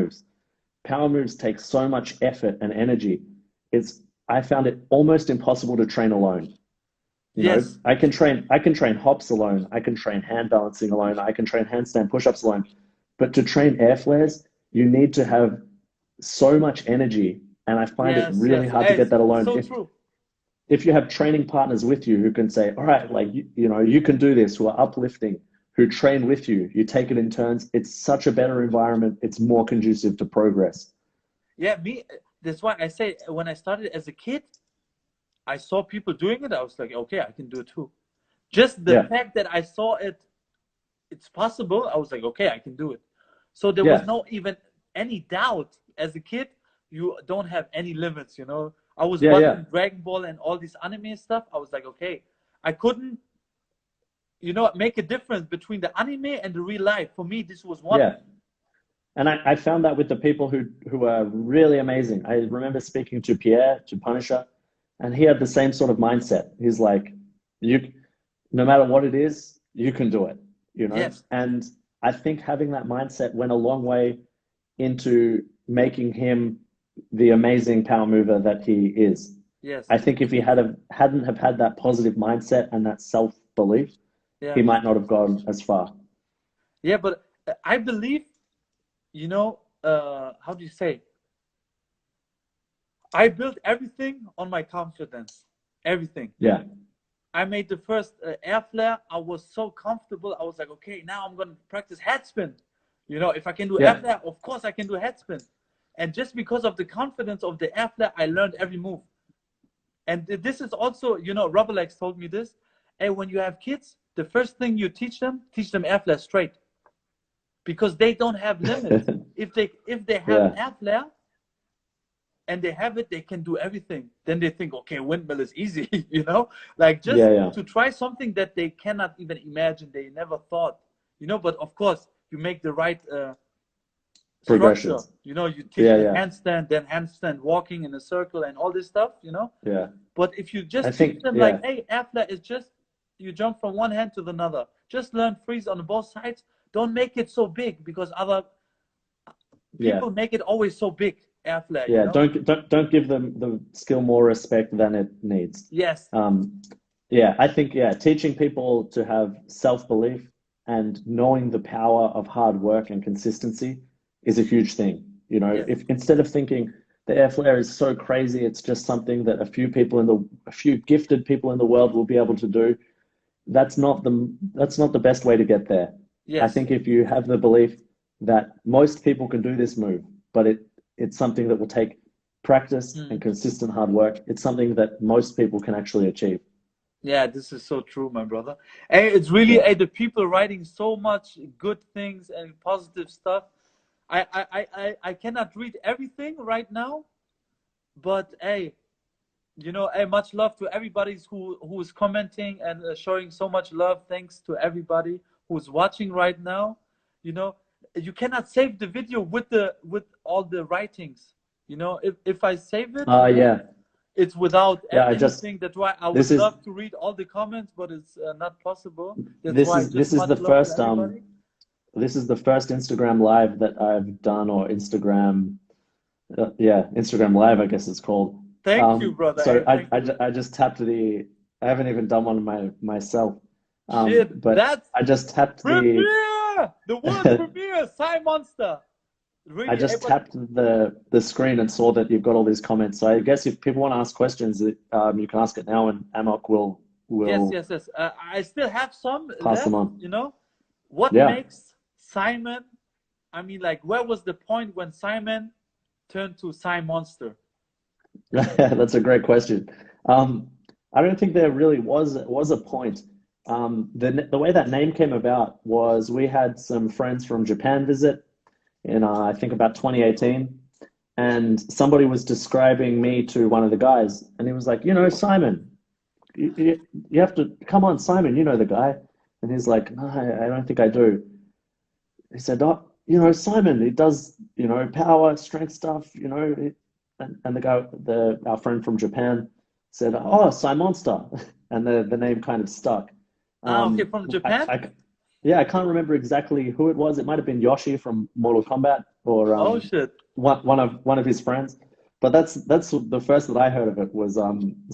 [SPEAKER 2] moves take so much effort and energy. It's I found it almost impossible to train alone. You know,
[SPEAKER 1] Yes.
[SPEAKER 2] I can train hops alone, I can train hand balancing alone, I can train handstand push-ups alone. But to train air flares, you need to have so much energy, and I find it
[SPEAKER 1] Yes.
[SPEAKER 2] really
[SPEAKER 1] Yes.
[SPEAKER 2] hard to get that alone.
[SPEAKER 1] So
[SPEAKER 2] If
[SPEAKER 1] true.
[SPEAKER 2] if you have training partners with you who can say, all right, like you can do this, who are uplifting, who train with you, you take it in turns, it's such a better environment, it's more conducive to progress.
[SPEAKER 1] Yeah. That's why I say when I started as a kid, I saw people doing it. I was like, okay, I can do it too. Just the
[SPEAKER 2] Yeah,
[SPEAKER 1] fact that I saw it's possible. I was like, okay, I can do it. So there was
[SPEAKER 2] yeah,
[SPEAKER 1] no even any doubt. As a kid, you don't have any limits. I was
[SPEAKER 2] yeah, yeah,
[SPEAKER 1] watching Dragon Ball and all this anime stuff. I was like, okay, I couldn't, make a difference between the anime and the real life. For me, this was one.
[SPEAKER 2] yeah. And I found that with the people who are really amazing. I remember speaking to Pierre, to Punisher, and he had the same sort of mindset. He's like, you, no matter what it is, you can do it, you know?
[SPEAKER 1] Yes,
[SPEAKER 2] And I think having that mindset went a long way into making him the amazing power mover that he is.
[SPEAKER 1] yes,
[SPEAKER 2] I think if he hadn't have had that positive mindset and that self-belief,
[SPEAKER 1] yeah,
[SPEAKER 2] he might not have gone as far.
[SPEAKER 1] yeah. But I believe, how do you say? I built everything on my confidence. Everything.
[SPEAKER 2] Yeah.
[SPEAKER 1] I made the first air flare. I was so comfortable. I was like, okay, now I'm going to practice head spin. If I can do air
[SPEAKER 2] Yeah.
[SPEAKER 1] flare, of course I can do head spin. And just because of the confidence of the air flare, I learned every move. And this is also, Robalex told me this. And when you have kids, the first thing you teach them air flare straight because they don't have limits. If they have an
[SPEAKER 2] Yeah.
[SPEAKER 1] air flare, and they have it, they can do everything. Then they think, okay, windmill is easy, like just
[SPEAKER 2] Yeah. Yeah.
[SPEAKER 1] to try something that they cannot even imagine, they never thought, But of course, you make the right structure.
[SPEAKER 2] Progressions.
[SPEAKER 1] You teach
[SPEAKER 2] Yeah.
[SPEAKER 1] them
[SPEAKER 2] Yeah.
[SPEAKER 1] handstand, then handstand walking in a circle, and all this stuff.
[SPEAKER 2] Yeah.
[SPEAKER 1] But if you
[SPEAKER 2] I
[SPEAKER 1] just teach
[SPEAKER 2] think,
[SPEAKER 1] them like,
[SPEAKER 2] yeah.
[SPEAKER 1] hey, airflare is just you jump from one hand to the another. Just learn freeze on both sides. Don't make it so big because other
[SPEAKER 2] Yeah.
[SPEAKER 1] people make it always so big. Airflare,
[SPEAKER 2] Yeah. Don't give them the skill more respect than it needs.
[SPEAKER 1] Yes,
[SPEAKER 2] Um, yeah, I think, yeah, teaching people to have self-belief and knowing the power of hard work and consistency is a huge thing.
[SPEAKER 1] yes,
[SPEAKER 2] If instead of thinking the air flare is so crazy, it's just something that a few gifted people in the world will be able to do. That's not the best way to get there. I
[SPEAKER 1] yes.
[SPEAKER 2] think if you have the belief that most people can do this move, but it's something that will take practice and
[SPEAKER 1] Mm.
[SPEAKER 2] consistent hard work, it's something that most people can actually achieve.
[SPEAKER 1] Yeah, this is so true, my brother. And it's really
[SPEAKER 2] Yeah.
[SPEAKER 1] the people writing so much good things and positive stuff. I cannot read everything right now, but much love to everybody who is commenting and showing so much love. Thanks to everybody who's watching right now. You know, you cannot save the video with all the writings. If I save it,
[SPEAKER 2] Yeah.
[SPEAKER 1] it's without
[SPEAKER 2] Yeah,
[SPEAKER 1] anything. That's why I would
[SPEAKER 2] this is
[SPEAKER 1] love to read all the comments, but it's not possible. That's
[SPEAKER 2] this
[SPEAKER 1] why
[SPEAKER 2] is
[SPEAKER 1] just
[SPEAKER 2] this is
[SPEAKER 1] much
[SPEAKER 2] the
[SPEAKER 1] love to
[SPEAKER 2] first
[SPEAKER 1] everybody.
[SPEAKER 2] this is the first Instagram live that I've done, or yeah, Instagram live, I guess it's called.
[SPEAKER 1] Thank you, brother.
[SPEAKER 2] So
[SPEAKER 1] Hey, thank you.
[SPEAKER 2] I just tapped I haven't even done one myself.
[SPEAKER 1] Shit,
[SPEAKER 2] But
[SPEAKER 1] that's
[SPEAKER 2] I just tapped
[SPEAKER 1] premiere, the world premiere, SIMONSTER.
[SPEAKER 2] I
[SPEAKER 1] Really,
[SPEAKER 2] just
[SPEAKER 1] but
[SPEAKER 2] tapped the screen and saw that you've got all these comments. So I guess if people want to ask questions, you can ask it now, and Amok
[SPEAKER 1] yes,
[SPEAKER 2] will
[SPEAKER 1] yes, yes. I still have some
[SPEAKER 2] pass them
[SPEAKER 1] left.
[SPEAKER 2] on.
[SPEAKER 1] What
[SPEAKER 2] Yeah.
[SPEAKER 1] makes Simon? I mean, like, where was the point when Simon turned to SIMONSTER?
[SPEAKER 2] That's a great question. Um, I don't think there really was a point. The way that name came about was we had some friends from Japan visit in I think about 2018, and somebody was describing me to one of the guys, and he was like, Simon, you have to come on, Simon, you know the guy, and he's like, no, I don't think I do. He said, oh, Simon, he does, power, strength stuff, and the guy, our friend from Japan said, oh, Simonster. And the name kind of stuck.
[SPEAKER 1] Okay, from
[SPEAKER 2] I,
[SPEAKER 1] Japan.
[SPEAKER 2] I, Yeah, I can't remember exactly who it was. It might have been Yoshi from Mortal Kombat or
[SPEAKER 1] Oh shit.
[SPEAKER 2] one of his friends. But that's the first that I heard of it was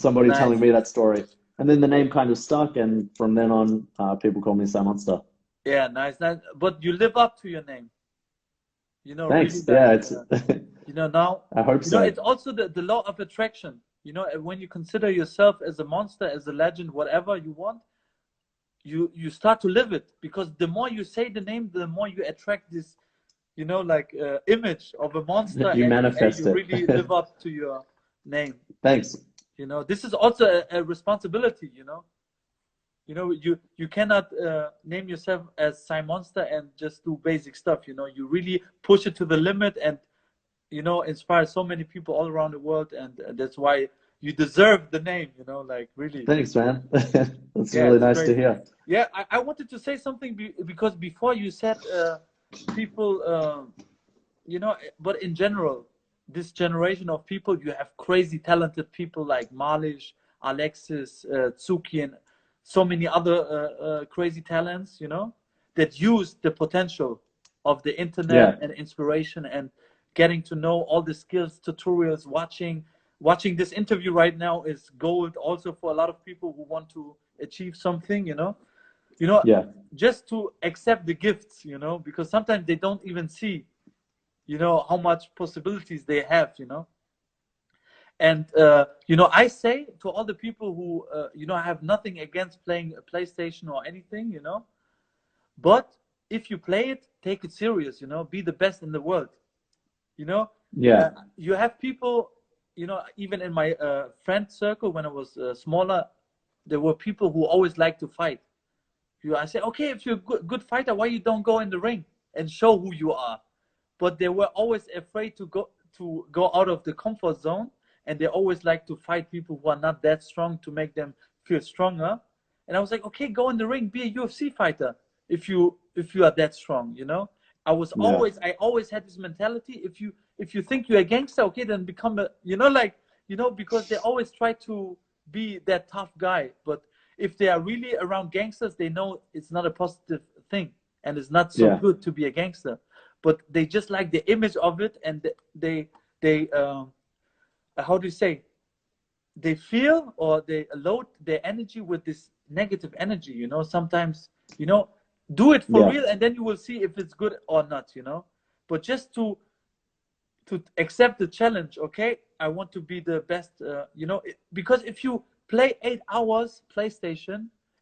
[SPEAKER 2] somebody telling
[SPEAKER 1] Nice.
[SPEAKER 2] me that story. And then the name kind of stuck, and from then on, people call me SIMONSTER.
[SPEAKER 1] Yeah, nice, nice. But you live up to your name. Really
[SPEAKER 2] Thanks.
[SPEAKER 1] like,
[SPEAKER 2] Yeah, it's
[SPEAKER 1] now,
[SPEAKER 2] I hope so.
[SPEAKER 1] it's also the law of attraction. When you consider yourself as a monster, as a legend, whatever you want, you start to live it, because the more you say the name, the more you attract this, like image of a monster,
[SPEAKER 2] You
[SPEAKER 1] and
[SPEAKER 2] manifest
[SPEAKER 1] you really live
[SPEAKER 2] it.
[SPEAKER 1] up to your name.
[SPEAKER 2] Thanks.
[SPEAKER 1] This is also a responsibility. You cannot name yourself as SIMONSTER and just do basic stuff. You really push it to the limit, and inspire so many people all around the world, and that's why you deserve the name. Like, really.
[SPEAKER 2] Thanks, man. That's
[SPEAKER 1] Yeah,
[SPEAKER 2] really
[SPEAKER 1] it's
[SPEAKER 2] nice
[SPEAKER 1] great.
[SPEAKER 2] to hear.
[SPEAKER 1] Yeah, I wanted to say something, because before you said people, but in general, this generation of people, you have crazy talented people like Malish, Alexis, Tsuki, and so many other crazy talents, that use the potential of the internet
[SPEAKER 2] Yeah.
[SPEAKER 1] and inspiration, and getting to know all the skills, tutorials, watching this interview right now is gold also for a lot of people who want to achieve something, you know,
[SPEAKER 2] Yeah.
[SPEAKER 1] just to accept the gifts, because sometimes they don't even see, how much possibilities they have, and I say to all the people who have nothing against playing a PlayStation or anything, but if you play it, take it serious, be the best in the world, you know
[SPEAKER 2] Yeah.
[SPEAKER 1] you have people, even in my friend circle when I was smaller, there were people who always like to fight. I say, okay, if you're a good fighter, why you don't go in the ring and show who you are? But they were always afraid to go out of the comfort zone, and they always like to fight people who are not that strong to make them feel stronger. And I was like, okay, go in the ring, be a UFC fighter if you are that strong,
[SPEAKER 2] Yeah.
[SPEAKER 1] I always had this mentality. If you think you're a gangster, okay, then become a, like, because they always try to be that tough guy. But if they are really around gangsters, they know it's not a positive thing, and it's not so
[SPEAKER 2] Yeah.
[SPEAKER 1] good to be a gangster. But they just like the image of it, and they how do you say, they feel, or they load their energy with this negative energy. Sometimes, do it for
[SPEAKER 2] Yeah.
[SPEAKER 1] real, and then you will see if it's good or not. But just to accept the challenge. Okay, I want to be the best. Because if you play 8 hours PlayStation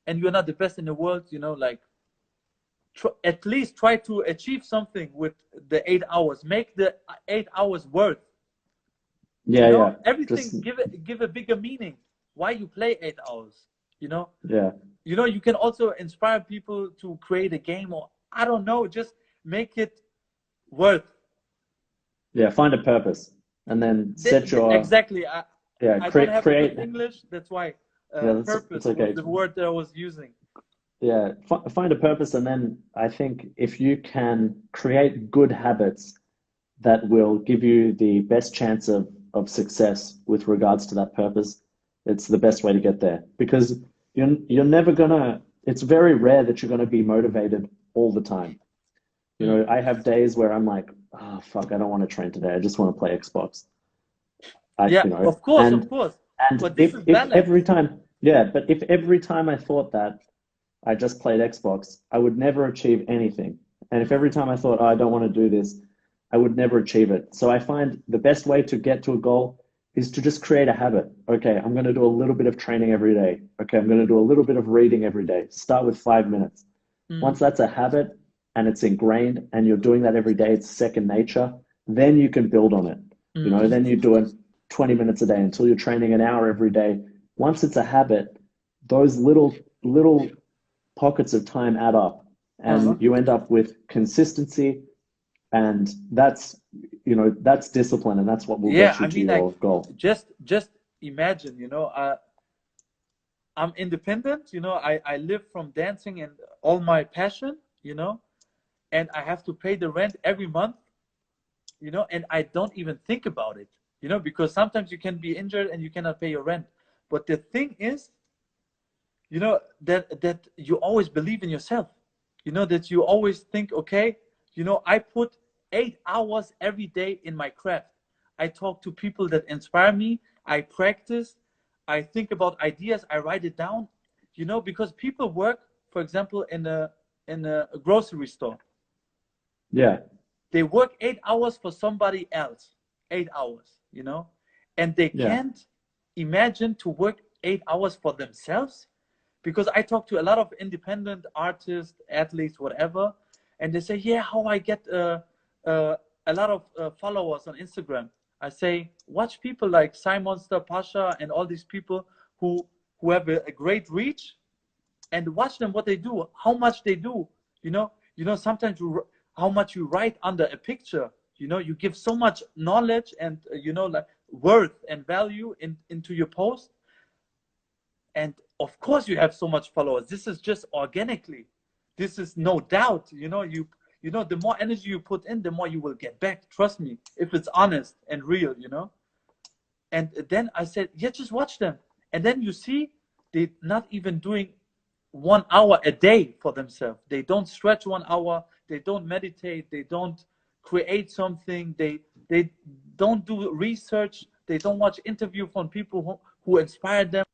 [SPEAKER 1] and you're not the best in the world, like, at least try to achieve something with the 8 hours. Make the 8 hours worth.
[SPEAKER 2] Yeah. Yeah.
[SPEAKER 1] Everything.
[SPEAKER 2] Just
[SPEAKER 1] Give a bigger meaning. Why you play 8 hours? You know.
[SPEAKER 2] yeah.
[SPEAKER 1] You can also inspire people to create a game, or I don't know, just make it worth.
[SPEAKER 2] Yeah. Find a purpose and then set your
[SPEAKER 1] Exactly.
[SPEAKER 2] yeah,
[SPEAKER 1] I don't have a good
[SPEAKER 2] create
[SPEAKER 1] English. That's why
[SPEAKER 2] yeah, that's
[SPEAKER 1] purpose was
[SPEAKER 2] okay.
[SPEAKER 1] the word that I was using.
[SPEAKER 2] Yeah, find a purpose, and then I think if you can create good habits that will give you the best chance of success with regards to that purpose, it's the best way to get there. Because you're never gonna, it's very rare that you're gonna be motivated all the time.
[SPEAKER 1] Mm.
[SPEAKER 2] I have days where I'm like, oh fuck, I don't want to train today. I just want to play Xbox.
[SPEAKER 1] Yeah, of course, of
[SPEAKER 2] And
[SPEAKER 1] course.
[SPEAKER 2] and
[SPEAKER 1] But this is
[SPEAKER 2] if every
[SPEAKER 1] balance.
[SPEAKER 2] time, yeah, but if every time I thought that I just played Xbox, I would never achieve anything. And if every time I thought, oh, I don't want to do this, I would never achieve it. So I find the best way to get to a goal is to just create a habit. Okay, I'm going to do a little bit of training every day. Okay, I'm going to do a little bit of reading every day. Start with 5 minutes.
[SPEAKER 1] Mm.
[SPEAKER 2] Once that's a habit and it's ingrained and you're doing that every day, it's second nature, then you can build on it.
[SPEAKER 1] Mm.
[SPEAKER 2] Then you're doing 20 minutes a day until you're training an hour every day. Once it's a habit, those little pockets of time add up
[SPEAKER 1] Uh-huh.
[SPEAKER 2] and you end up with consistency, and that's discipline, and that's what will
[SPEAKER 1] Yeah,
[SPEAKER 2] get you
[SPEAKER 1] I
[SPEAKER 2] to
[SPEAKER 1] mean, like,
[SPEAKER 2] your goal.
[SPEAKER 1] just imagine, I'm independent, I live from dancing and all my passion, and I have to pay the rent every month, and I don't even think about it, because sometimes you can be injured and you cannot pay your rent. But the thing is, that you always believe in yourself. you know, that you always think, okay, you know, I put 8 hours every day in my craft. I talk to people that inspire me. I practice. I think about ideas. I write it down, you know, because people work, for example, in a grocery store.
[SPEAKER 2] Yeah.
[SPEAKER 1] They work 8 hours for somebody else, 8 hours, you know, and they
[SPEAKER 2] Yeah.
[SPEAKER 1] can't imagine to work 8 hours for themselves. Because I talk to a lot of independent artists, athletes, whatever, and they say, yeah, how I get a lot of followers on Instagram. I say, watch people like SIMONSTER, Pasha, and all these people who have a great reach, and watch them what they do, how much they do. You know, sometimes how much you write under a picture. You know, you give so much knowledge and you know, like worth and value into your post, and of course you have so much followers. This is just organically. This is no doubt. You know, the more energy you put in, the more you will get back. Trust me, if it's honest and real. You know. And then I said, yeah, just watch them, and then you see they're not even doing 1 hour a day for themselves. They don't stretch 1 hour. They don't meditate. They don't create something. They don't do research. They don't watch interview from people who inspired them.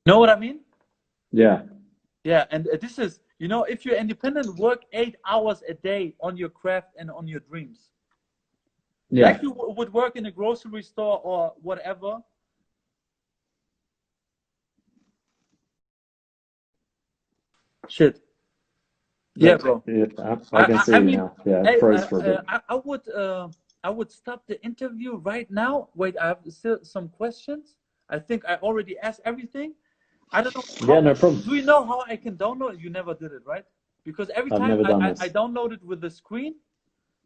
[SPEAKER 1] Know what I mean?
[SPEAKER 2] Yeah.
[SPEAKER 1] Yeah, and this is, you know, if you're independent, work 8 hours a day on your craft and on your dreams.
[SPEAKER 2] Yeah.
[SPEAKER 1] Like you would work in a grocery store or whatever. Shit. Yeah, bro.
[SPEAKER 2] Yeah, I can see
[SPEAKER 1] I
[SPEAKER 2] you
[SPEAKER 1] mean,
[SPEAKER 2] now. Yeah, it
[SPEAKER 1] hey,
[SPEAKER 2] froze for a bit.
[SPEAKER 1] I would stop the interview right now. Wait, I have still some questions. I think I already asked everything. I don't know
[SPEAKER 2] Yeah,
[SPEAKER 1] how.
[SPEAKER 2] no problem.
[SPEAKER 1] Do you know how I can download? You never did it, right? Because every
[SPEAKER 2] I've
[SPEAKER 1] time
[SPEAKER 2] never done
[SPEAKER 1] I
[SPEAKER 2] this.
[SPEAKER 1] download it with the screen,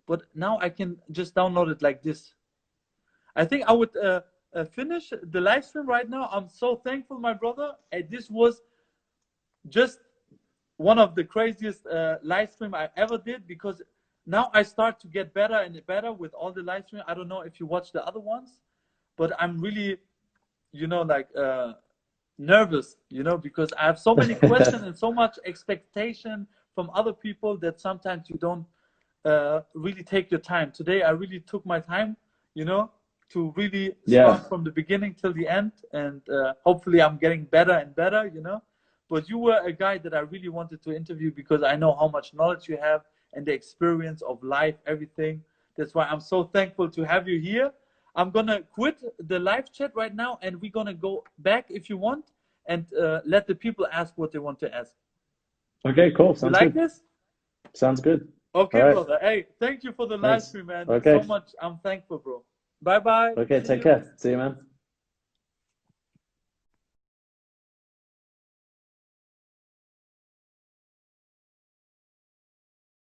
[SPEAKER 1] but now I can just download it like this. I think I would finish the live stream right now. I'm so thankful, my brother. And this was just one of the craziest live stream I ever did, because now I start to get better and better with all the live stream. I don't know if you watch the other ones, but I'm really, you know, like nervous, you know, because I have so many questions and so much expectation from other people that sometimes you don't really take your time. Today I really took my time, you know, to really
[SPEAKER 2] Yeah.
[SPEAKER 1] start from the beginning till the end, and hopefully I'm getting better and better, you know. But you were a guy that I really wanted to interview because I know how much knowledge you have and the experience of life, everything. That's why I'm so thankful to have you here. I'm gonna quit the live chat right now, and we're gonna go back if you want, and let the people ask what they want to ask.
[SPEAKER 2] Okay, cool.
[SPEAKER 1] You
[SPEAKER 2] Sounds
[SPEAKER 1] like
[SPEAKER 2] good.
[SPEAKER 1] this?
[SPEAKER 2] Sounds good.
[SPEAKER 1] Okay,
[SPEAKER 2] All right.
[SPEAKER 1] brother. Hey, thank you for the live
[SPEAKER 2] Thanks.
[SPEAKER 1] stream, man. So
[SPEAKER 2] Okay.
[SPEAKER 1] much. I'm thankful, bro. Bye bye.
[SPEAKER 2] Okay,
[SPEAKER 1] See
[SPEAKER 2] take
[SPEAKER 1] you.
[SPEAKER 2] care. See you, man.